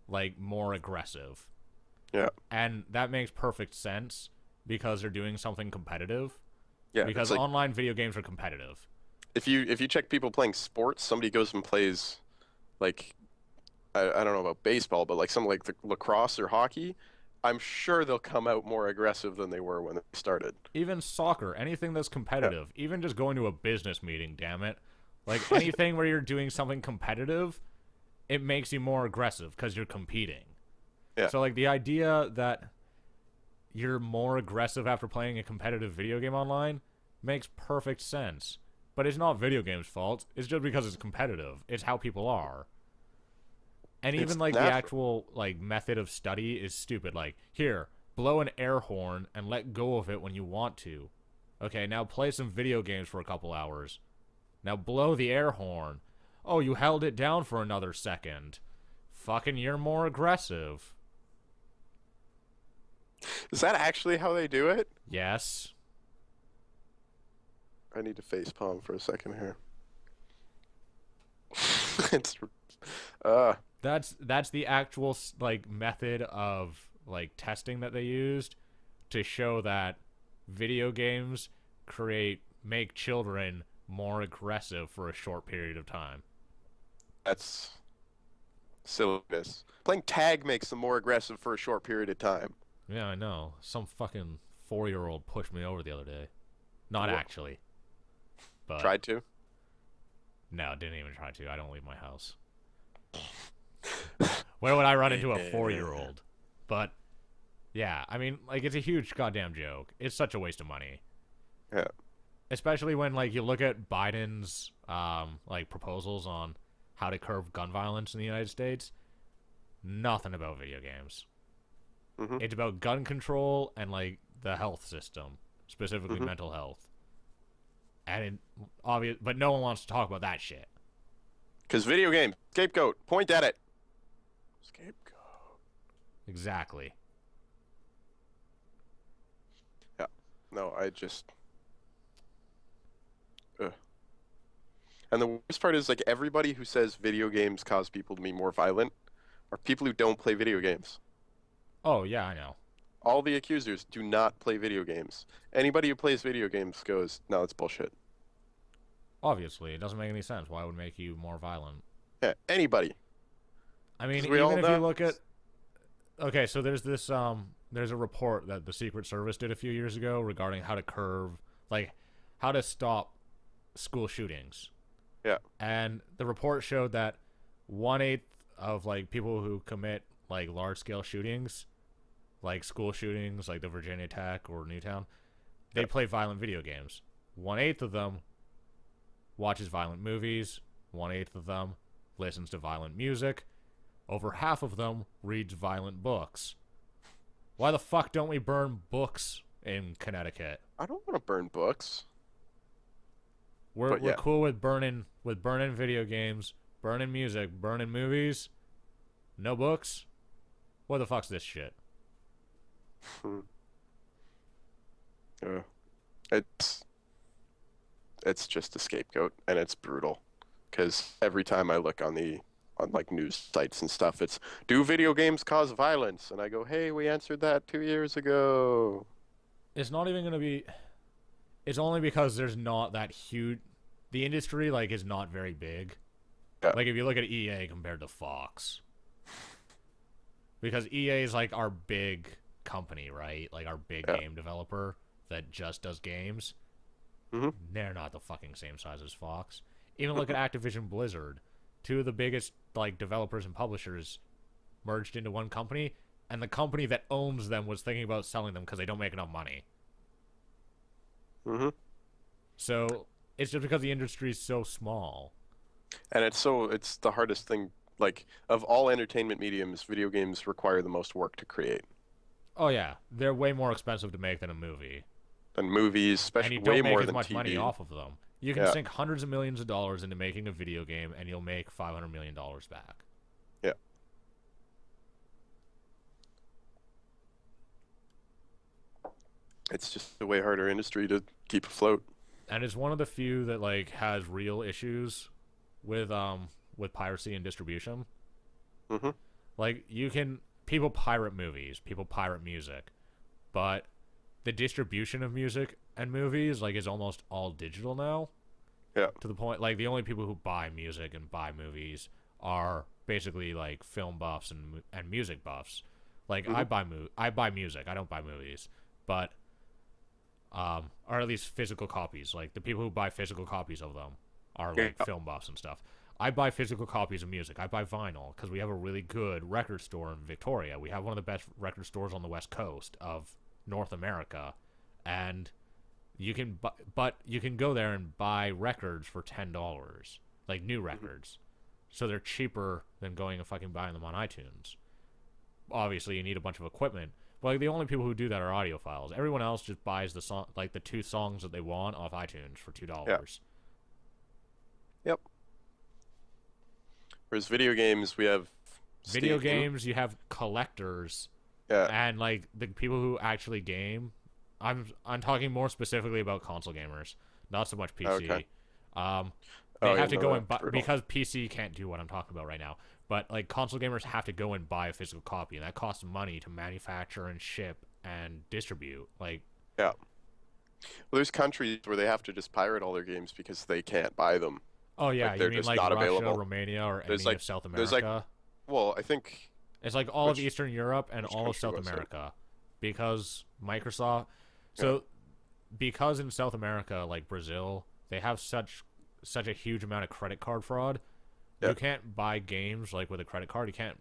like more aggressive. Yeah. And that makes perfect sense because they're doing something competitive. Yeah. Because like, online video games are competitive. If you check people playing sports, somebody goes and plays, like, I don't know about baseball, but like something like the lacrosse or hockey, I'm sure they'll come out more aggressive than they were when they started. Even soccer, anything that's competitive, even just going to a business meeting, damn it. Like anything where you're doing something competitive, it makes you more aggressive because you're competing. Yeah. So like the idea that you're more aggressive after playing a competitive video game online makes perfect sense. But it's not video games' fault. It's just because it's competitive. It's how people are. And even like the actual like method of study is stupid. Like, here, blow an air horn and let go of it when you want to. Okay, now play some video games for a couple hours. Now blow the air horn. Oh, you held it down for another second. Fucking, you're more aggressive. Is that actually how they do it? Yes. I need to face palm for a second here. It's That's the actual like method of like testing that they used to show that video games make children more aggressive for a short period of time. That's silliness. Playing tag makes them more aggressive for a short period of time. Yeah, I know. Some fucking 4-year-old pushed me over the other day. Not actually. But tried to? No, didn't even try to. I don't leave my house. Where would I run into a 4-year-old? But yeah, I mean, like, it's a huge goddamn joke. It's such a waste of money. Yeah. Especially when like you look at Biden's like proposals on how to curb gun violence in the United States. Nothing about video games. Mm-hmm. It's about gun control and like the health system, specifically mental health. And obvious, but no one wants to talk about that shit. Because video game, scapegoat, point at it. Scapegoat. Exactly. Yeah. No, I just... Ugh. And the worst part is, like, everybody who says video games cause people to be more violent are people who don't play video games. Oh, yeah, I know. All the accusers do not play video games. Anybody who plays video games goes, no, it's bullshit. Obviously, it doesn't make any sense. Why would it make you more violent? Yeah, anybody. I mean, even if you look at... Okay, so there's this, there's a report that the Secret Service did a few years ago regarding how to curb, like, how to stop school shootings. Yeah. And the report showed that 1/8 of, like, people who commit, like, large-scale shootings, like school shootings, like the Virginia Tech or Newtown, they play violent video games. 1/8 of them watches violent movies. 1/8 of them listens to violent music. over half of them reads violent books. Why the fuck don't we burn books in Connecticut? I don't want to burn books. We're But yeah. cool with burning video games, burning music, burning movies. No books? What the fuck's this shit? Yeah. It's just a scapegoat, and it's brutal. Because every time I look on like news sites and stuff, it's, do video games cause violence? And I go, hey, we answered that 2 years ago. It's not even gonna be. It's only because there's not that huge. The industry like is not very big. Yeah. Like if you look at EA compared to Fox, because EA is like our big company, right? Like our big game developer that just does games. Mm-hmm. They're not the fucking same size as Fox. Even look at Activision Blizzard, two of the biggest like developers and publishers merged into one company, and the company that owns them was thinking about selling them because they don't make enough money. Mm-hmm. So it's just because the industry is so small. And it's the hardest thing. Like, of all entertainment mediums, video games require the most work to create. Oh yeah, they're way more expensive to make than a movie. Than movies, And especially you don't way make more as than much TV. money off of them. You can Yeah. sink hundreds of millions of dollars into making a video game, and you'll make $500 million back. Yeah. It's just a way harder industry to keep afloat. And it's one of the few that like has real issues with piracy and distribution. Mm-hmm. Like people pirate movies, people pirate music, but the distribution of music and movies like is almost all digital now. Yeah. To the point like the only people who buy music and buy movies are basically like film buffs and music buffs. Like I buy music, I don't buy movies, but or at least physical copies. Like the people who buy physical copies of them are like film buffs and stuff. I buy physical copies of music. I buy vinyl because we have a really good record store in Victoria. We have one of the best record stores on the west coast of North America, and you can but you can go there and buy records for $10, like new records. So they're cheaper than going and fucking buying them on iTunes. Obviously, you need a bunch of equipment. But like the only people who do that are audiophiles. Everyone else just buys the song, like the 2 songs that they want off iTunes for $2. Yeah. Yep. Whereas video games, we have Video Steam. games, you have collectors, Yeah. and like the people who actually game. I'm talking more specifically about console gamers, not so much PC. Okay. They have to no, go that's and buy brutal. because PC can't do what I'm talking about right now. But like console gamers have to go and buy a physical copy, and that costs money to manufacture and ship and distribute. Like, Yeah. Well, there's countries where they have to just pirate all their games because they can't buy them. oh yeah, Like, you they're mean just like not Russia, available. Romania, or There's, any like- of South there's, like, America? Well, I think It's like all of Which- Eastern Europe and which all of country South was it? America, because Microsoft. So, because in South America, like Brazil, they have such a huge amount of credit card fraud. Yeah. You can't buy games like with a credit card. You can't.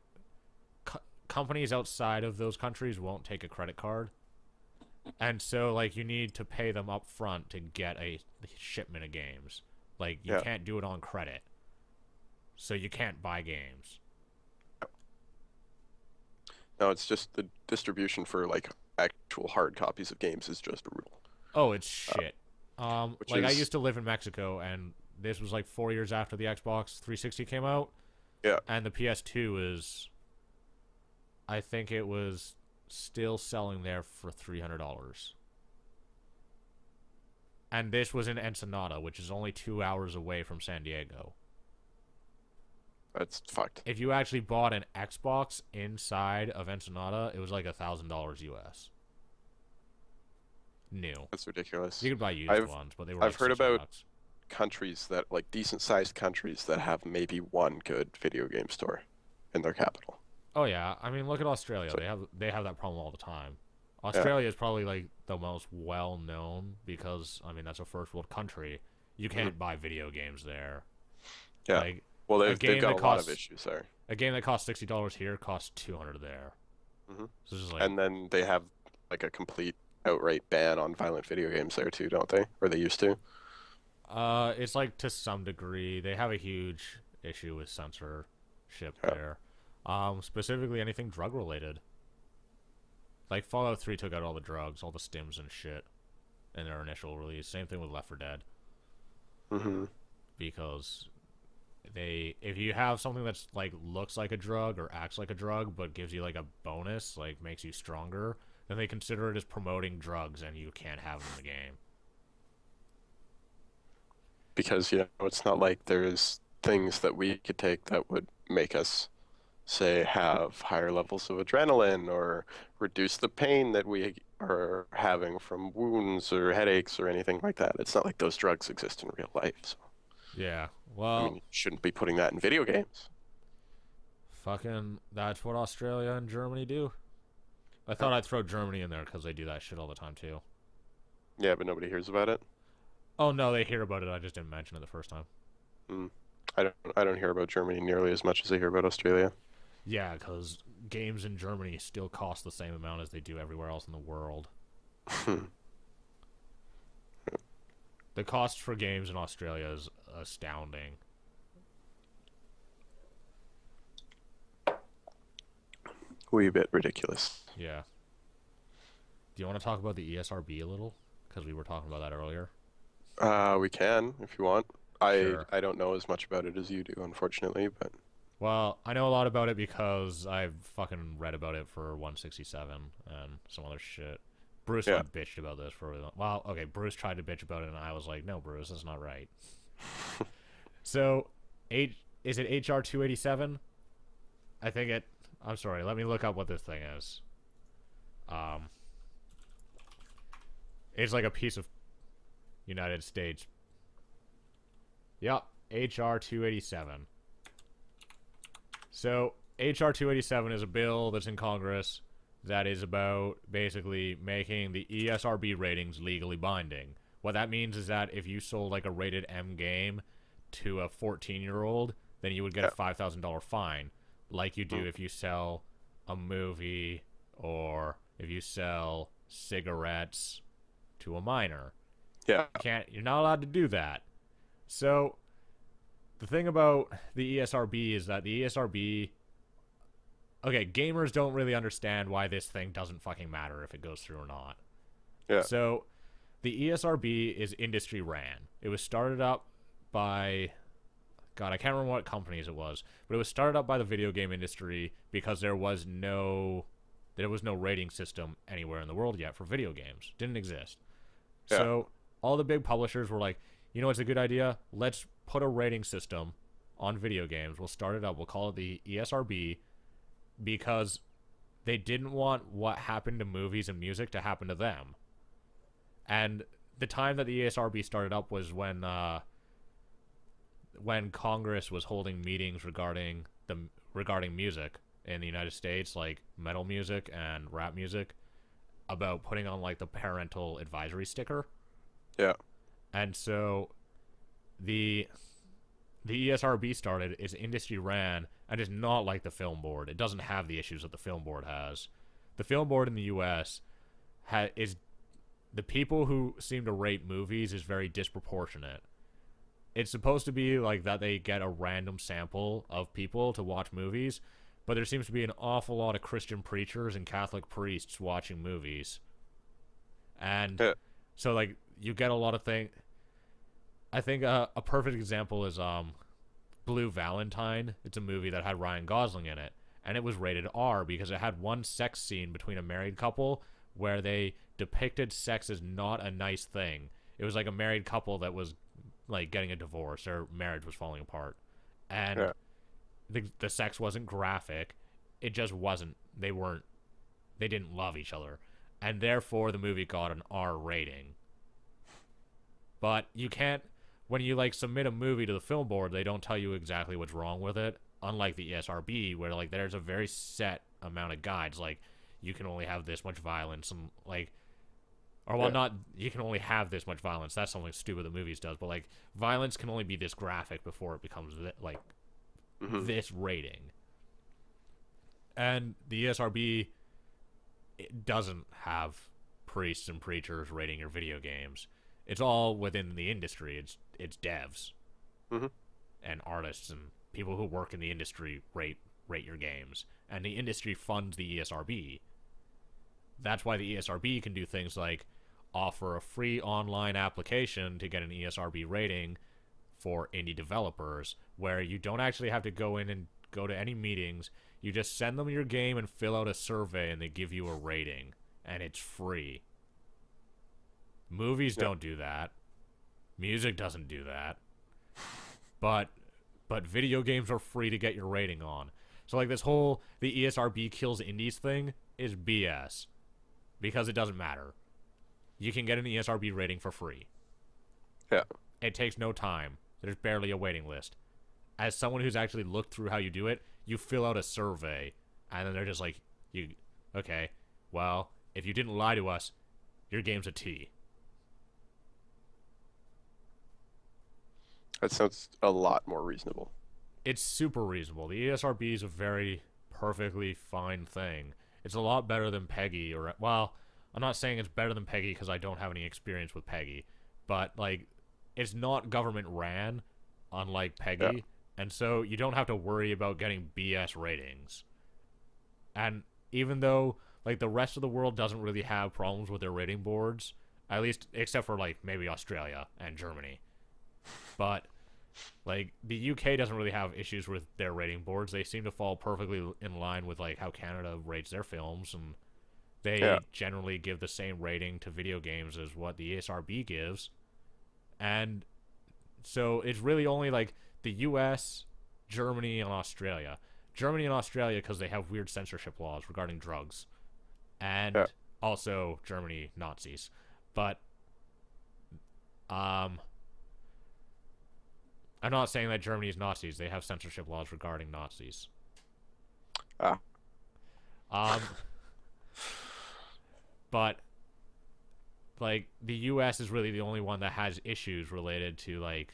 Companies outside of those countries won't take a credit card, and so like you need to pay them up front to get a shipment of games. Like you Yeah. can't do it on credit, so you can't buy games. no, it's just the distribution for like actual hard copies of games is just brutal. Oh, it's shit. Which Like I is- used to live in Mexico, and this was like 4 years after the Xbox 360 came out. Yeah. And the PS2 is, I think it was still selling there for $300. And this was in Ensenada, which is only 2 hours away from San Diego. That's fucked. If you actually bought an Xbox inside of Ensenada, it was like $1,000 US. New. That's ridiculous. You could buy used I've- ones, but they were I've like heard $600. about countries that like decent sized countries that have maybe one good video game store in their capital. Oh yeah, I mean look at Australia. So- They have that problem all the time. Australia is probably like the most well known because I mean that's a first world country. You can't buy video games there. Yeah. Like Well, a they've game got that a lot of costs- issues there. a game that costs $60 here costs $200 there. Mhm. So it's just like And then they have like a complete outright ban on violent video games there too, don't they? Or they used to. it's like to some degree they have a huge issue with censorship Yeah. there. Specifically anything drug related. Like Fallout 3 took out all the drugs, all the stims and shit in their initial release. Same thing with Left 4 Dead. Mm-hmm. Because if you have something that's like looks like a drug or acts like a drug but gives you like a bonus, like makes you stronger, then they consider it as promoting drugs and you can't have them in the game. Because, it's not like there's things that we could take that would make us, say, have higher levels of adrenaline or reduce the pain that we are having from wounds or headaches or anything like that. It's not like those drugs exist in real life. So, Yeah, I well, mean, you shouldn't be putting that in video games. fucking, that's what Australia and Germany do. I thought I'd throw Germany in there because they do that shit all the time too. Yeah, but nobody hears about it. Oh no, they hear about it. I just didn't mention it the first time. I don't hear about Germany nearly as much as I hear about Australia. Yeah, because games in Germany still cost the same amount as they do everywhere else in the world. The cost for games in Australia is astounding. Wee bit ridiculous. Yeah. Do you want to talk about the ESRB a little? Because we were talking about that earlier. We can if you want. Sure. I don't know as much about it as you do, unfortunately, but Well, I know a lot about it because I've fucking read about it for 167 and some other shit. Bruce Yeah. like bitched about this for well, okay, Bruce tried to bitch about it and I was like, no, Bruce, that's not right. So, is it HR 287? I think it. I'm sorry. Let me look up what this thing is. It's like a piece of United States. Yep, HR 287. So, HR 287 is a bill that's in Congress that is about basically making the ESRB ratings legally binding. What that means is that if you sold like a rated M game to a 14-year-old, then you would get a $5,000 fine, like you do if you sell a movie or if you sell cigarettes to a minor. yeah. You're not allowed to do that. So the thing about the ESRB is that the ESRB, okay, gamers don't really understand why this thing doesn't fucking matter if it goes through or not. Yeah. So the ESRB is industry ran. It was started up by, God, I can't remember what companies it was, but it was started up by the video game industry because there was no rating system anywhere in the world yet for video games. Didn't exist. Yeah. So all the big publishers were like, you know what's a good idea? Let's put a rating system on video games. We'll start it up. We'll call it the ESRB because they didn't want what happened to movies and music to happen to them. And the time that the ESRB started up was when Congress was holding meetings regarding music in the United States, like metal music and rap music, about putting on like the parental advisory sticker. Yeah. And so the ESRB started, its industry ran, and is not like the film board. It doesn't have the issues that the film board has. The film board in the US is the people who seem to rate movies is very disproportionate. It's supposed to be like that they get a random sample of people to watch movies, but there seems to be an awful lot of Christian preachers and Catholic priests watching movies. And so like you get a lot of things. I think a perfect example is Blue Valentine. It's a movie that had Ryan Gosling in it, and it was rated R because it had one sex scene between a married couple where they depicted sex as not a nice thing. It was like a married couple that was like getting a divorce, their marriage was falling apart, and the sex wasn't graphic. It just wasn't. They didn't love each other, and therefore the movie got an R rating. But you can't, when you like submit a movie to the film board, they don't tell you exactly what's wrong with it. Unlike the ESRB, where like there's a very set amount of guides, like you can only have this much violence, and like, or well, not you can only have this much violence. That's something stupid that movies does, but like violence can only be this graphic before it becomes like this rating. And the ESRB, it doesn't have priests and preachers rating your video games. It's all within the industry. It's devs and artists and people who work in the industry rate rate your games, and the industry funds the ESRB. That's why the ESRB can do things like offer a free online application to get an ESRB rating for indie developers, where you don't actually have to go in and go to any meetings. You just send them your game and fill out a survey, and they give you a rating, and it's free. Movies don't do that. Music doesn't do that. But video games are free to get your rating on. So like this whole the ESRB kills indies thing is BS, because it doesn't matter. You can get an ESRB rating for free. Yeah. It takes no time. There's barely a waiting list. As someone who's actually looked through how you do it, you fill out a survey, and then they're just like, okay, well, if you didn't lie to us, your game's a T. That sounds a lot more reasonable. It's super reasonable. The ESRB is a very perfectly fine thing. It's a lot better than PEGI, or, well, I'm not saying it's better than PEGI because I don't have any experience with PEGI, but, like, it's not government ran, unlike PEGI, Yeah. and so you don't have to worry about getting BS ratings. And even though, like, the rest of the world doesn't really have problems with their rating boards, at least except for, like, maybe Australia and Germany, but, like, the UK doesn't really have issues with their rating boards. They seem to fall perfectly in line with, like, how Canada rates their films, and they generally give the same rating to video games as what the ESRB gives. And so it's really only, like, the US, Germany, and Australia. Germany and Australia because they have weird censorship laws regarding drugs. And also Germany, Nazis. But, I'm not saying that Germany is Nazis. They have censorship laws regarding Nazis. But, like, the U.S. is really the only one that has issues related to, like,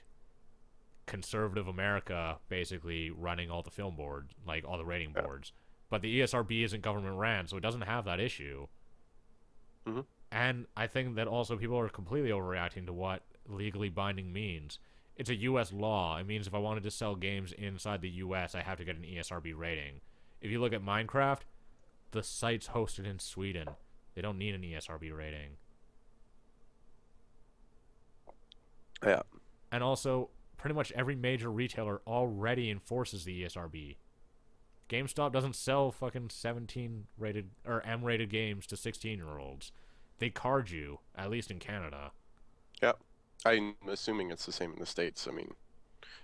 conservative America basically running all the film boards, like, all the rating boards. But the ESRB isn't government ran, so it doesn't have that issue. Mm-hmm. And I think that also people are completely overreacting to what legally binding means. It's a U.S. law. It means if I wanted to sell games inside the U.S., I have to get an ESRB rating. If you look at Minecraft, the site's hosted in Sweden. They don't need an ESRB rating. Yeah. And also, pretty much every major retailer already enforces the ESRB. GameStop doesn't sell fucking 17 rated or M rated games to 16-year-olds. They card you, at least in Canada. Yeah. I'm assuming it's the same in the States. I mean,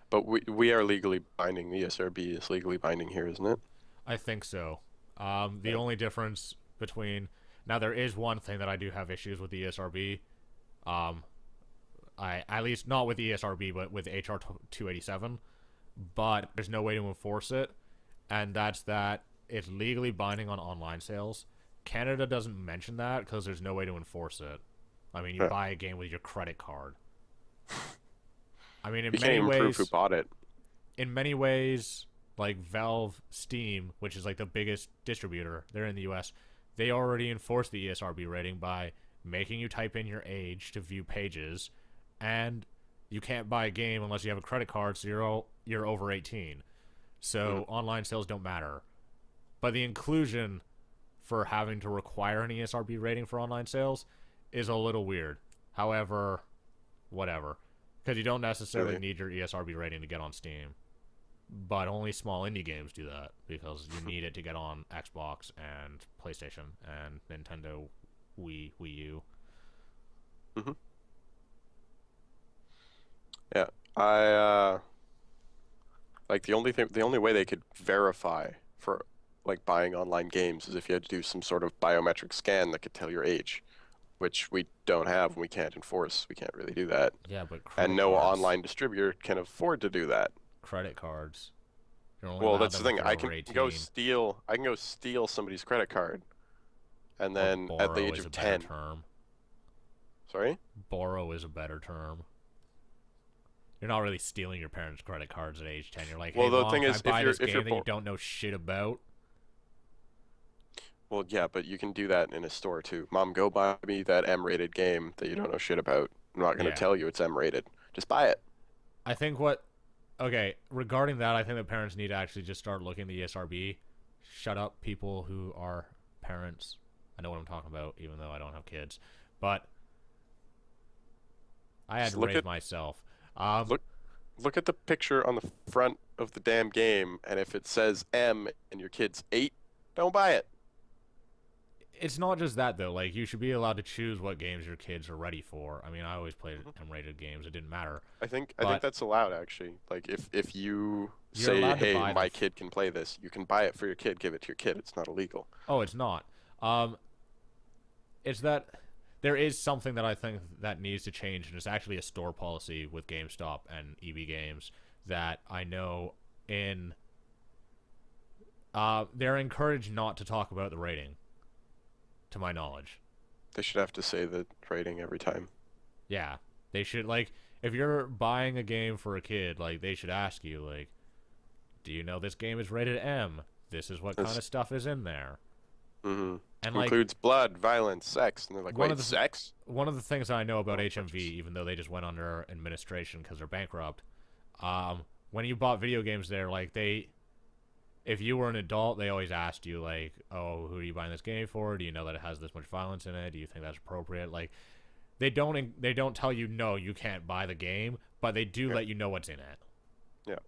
but we are legally binding. The ESRB is legally binding here, isn't it? I think so. The only difference between... Now, there is one thing that I do have issues with the ESRB. At least not with the ESRB, but with HR 287. But there's no way to enforce it. And that's that it's legally binding on online sales. Canada doesn't mention that because there's no way to enforce it. I mean, you buy a game with your credit card. I mean, in many ways, prove who bought it. In many ways, like Valve, Steam, which is like the biggest distributor, they're in the US. They already enforce the ESRB rating by making you type in your age to view pages, and you can't buy a game unless you have a credit card, so you're over 18. So online sales don't matter. But the inclusion for having to require an ESRB rating for online sales is a little weird. However, whatever. Because you don't necessarily need your ESRB rating to get on Steam. But only small indie games do that, because you need it to get on Xbox and PlayStation and Nintendo Wii U. Mm-hmm. Yeah, I like the only way they could verify for like buying online games is if you had to do some sort of biometric scan that could tell your age, which we don't have and we can't enforce. We can't really do that. Yeah, but and no online distributor can afford to do that. Credit cards. Well, that's the thing. I can go steal somebody's credit card, and then at the age of 10. Sorry? Borrow is a better term. You're not really stealing your parents' credit cards at age 10. You're like, hey, well, the Mom, thing can is, I buy this if game you're that you don't know shit about? Well, yeah, but you can do that in a store too. Mom, go buy me that M-rated game that you don't know shit about. I'm not going to tell you it's M-rated. Just buy it. I think what Okay, regarding that, I think that parents need to actually just start looking at the ESRB. Shut up, people who are parents. I know what I'm talking about, even though I don't have kids. But I had Just to raise myself. Look at the picture on the front of the damn game, and if it says M and your kid's 8, don't buy it. It's not just that, though. Like, you should be allowed to choose what games your kids are ready for. I mean, I always played M-rated games. It didn't matter. I think But that's allowed, actually. Like, if you you're say, allowed to hey, buy my them. kid can play this, you can buy it for your kid, give it to your kid. It's not illegal. Oh, it's not. It's that there is something that I think that needs to change, and it's actually a store policy with GameStop and EB Games that I know in. They're encouraged not to talk about the rating, to my knowledge. They should have to say the rating every time. Yeah, they should, like, if you're buying a game for a kid, like, they should ask you, like, do you know this game is rated M? This is what kind of stuff is in there. Mm-hmm. And, like, includes blood, violence, sex, and they're like, wait, sex? One of the things I know about HMV, even though they just went under administration because they're bankrupt, when you bought video games there, like, if you were an adult, they always asked you, like, oh, who are you buying this game for? Do you know that it has this much violence in it? Do you think that's appropriate? Like, they don't tell you, no, you can't buy the game, but they do let you know what's in it. Yeah.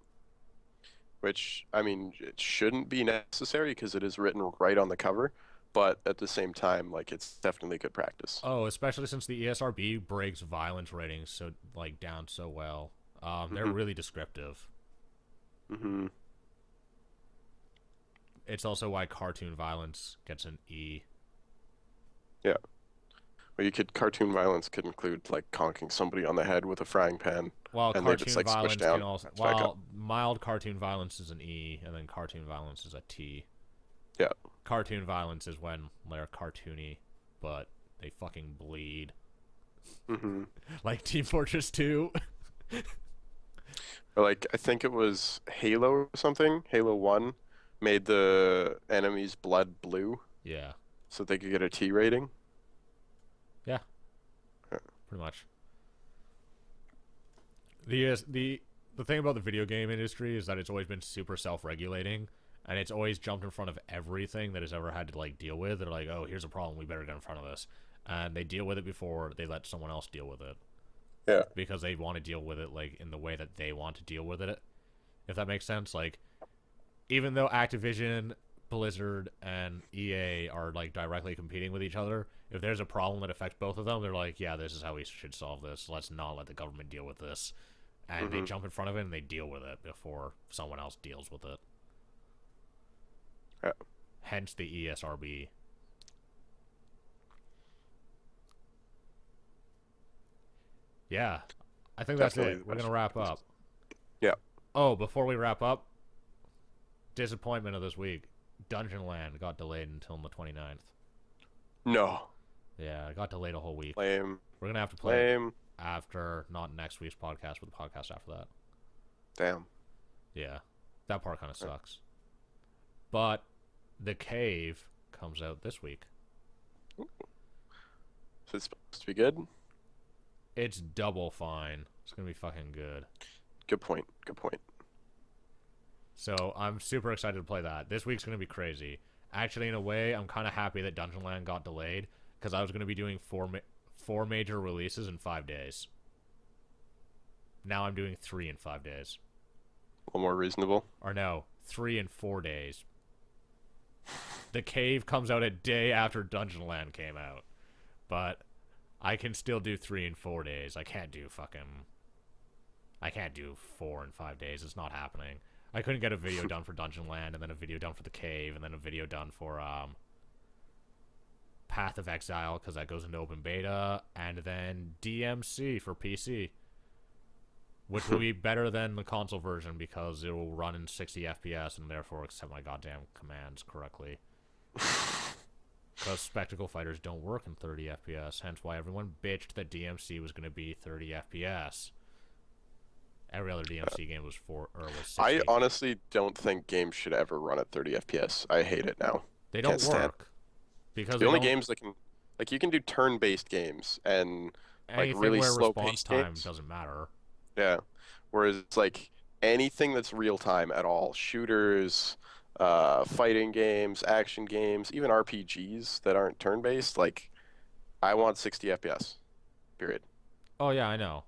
Which, I mean, it shouldn't be necessary because it is written right on the cover, but at the same time, like, it's definitely good practice. Oh, especially since the ESRB breaks violence ratings so, like, down so well. They're really descriptive. Mm-hmm. It's also why cartoon violence gets an E. Yeah. Well, cartoon violence could include, like, conking somebody on the head with a frying pan. While and cartoon they just, like, violence squish down. can also, while mild cartoon violence is an E, and then cartoon violence is a T. Yeah. Cartoon violence is when they're cartoony, but they fucking bleed. Mm-hmm. Like Team Fortress 2. Or, like, I think it was Halo or something. Halo 1 made the enemy's blood blue. Yeah. So they could get a T rating. Yeah. Pretty much. The thing about the video game industry is that it's always been super self-regulating, and it's always jumped in front of everything that has ever had to, like, deal with. They're like, oh, here's a problem, we better get in front of this. And they deal with it before they let someone else deal with it. Yeah. Because they want to deal with it, like, in the way that they want to deal with it. If that makes sense. Like, even though Activision, Blizzard, and EA are, like, directly competing with each other, if there's a problem that affects both of them, they're like, yeah, this is how we should solve this. Let's not let the government deal with this. And they jump in front of it and they deal with it before someone else deals with it. Yeah. Hence the ESRB. Yeah. I think that's Definitely it. We're going to wrap up. Yeah. Oh, before we wrap up, disappointment of this week. Dungeon Land got delayed until the 29th. No. Yeah, it got delayed a whole week. Lame. We're going to have to play it Lame. after, not next week's podcast, but the podcast after that. Damn. Yeah. That part kind of sucks. But The Cave comes out this week. So it's supposed to be good? It's double fine. It's going to be fucking good. Good point. Good point. So I'm super excited to play that. This week's going to be crazy. Actually, in a way, I'm kind of happy that Dungeon Land got delayed because I was going to be doing four major releases in 5 days. Now I'm doing 3 in 5 days. A little more reasonable. Or no, 3 in 4 days. The Cave comes out a day after Dungeon Land came out. But I can still do 3 in 4 days. I can't do 4 in 5 days. It's not happening. I couldn't get a video done for Dungeon Land, and then a video done for The Cave, and then a video done for Path of Exile, because that goes into open beta, and then DMC for PC, which will be better than the console version because it will run in 60 FPS and therefore accept my goddamn commands correctly. Because Spectacle Fighters don't work in 30 FPS, hence why everyone bitched that DMC was going to be 30 FPS. Every other DMC game was 60. I honestly don't think games should ever run at 30 FPS. I hate it now. They don't Can't stand work. Because the only games that can, like, you can do turn-based games and like anything really where slow response paced time games. doesn't matter. Yeah. Whereas it's like anything that's real time at all. Shooters, fighting games, action games, even RPGs that aren't turn-based. Like, I want 60 FPS. Period. Oh yeah, I know.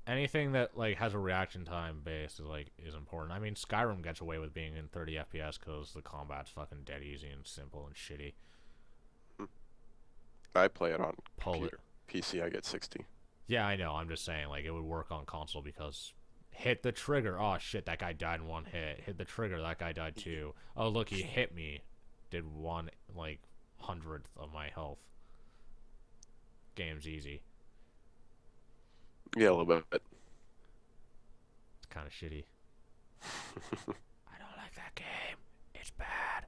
Anything that like has a reaction time base is important. I mean, Skyrim gets away with being in 30 FPS because the combat's fucking dead easy and simple and shitty. I play it on Pull computer. PC, I get 60. Yeah, I know. I'm just saying, like, it would work on console because hit the trigger. Oh shit, that guy died in one hit. Hit the trigger, that guy died too. Oh look, he hit me. Did one like 100th of my health. Game's easy. Yeah, a little bit. It's kind of shitty. I don't like that game. It's bad.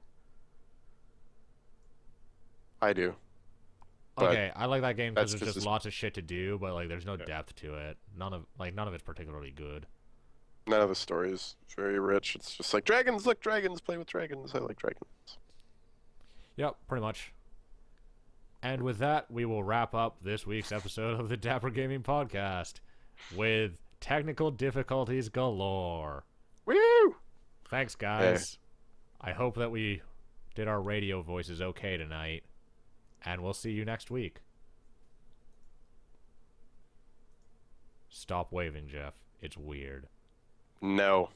I do. But Okay, I like that game because that's there's just just lots of shit to do, but like there's no Yeah. depth to it. None of it's particularly good. None of the story is very rich. It's just like dragons, look, dragons, play with dragons. I like dragons. Yep, pretty much. And with that, we will wrap up this week's episode of the Dapper Gaming Podcast with technical difficulties galore. Woo! Thanks, guys. I hope that we did our radio voices okay tonight, and we'll see you next week. Stop waving, Jeff. It's weird. No.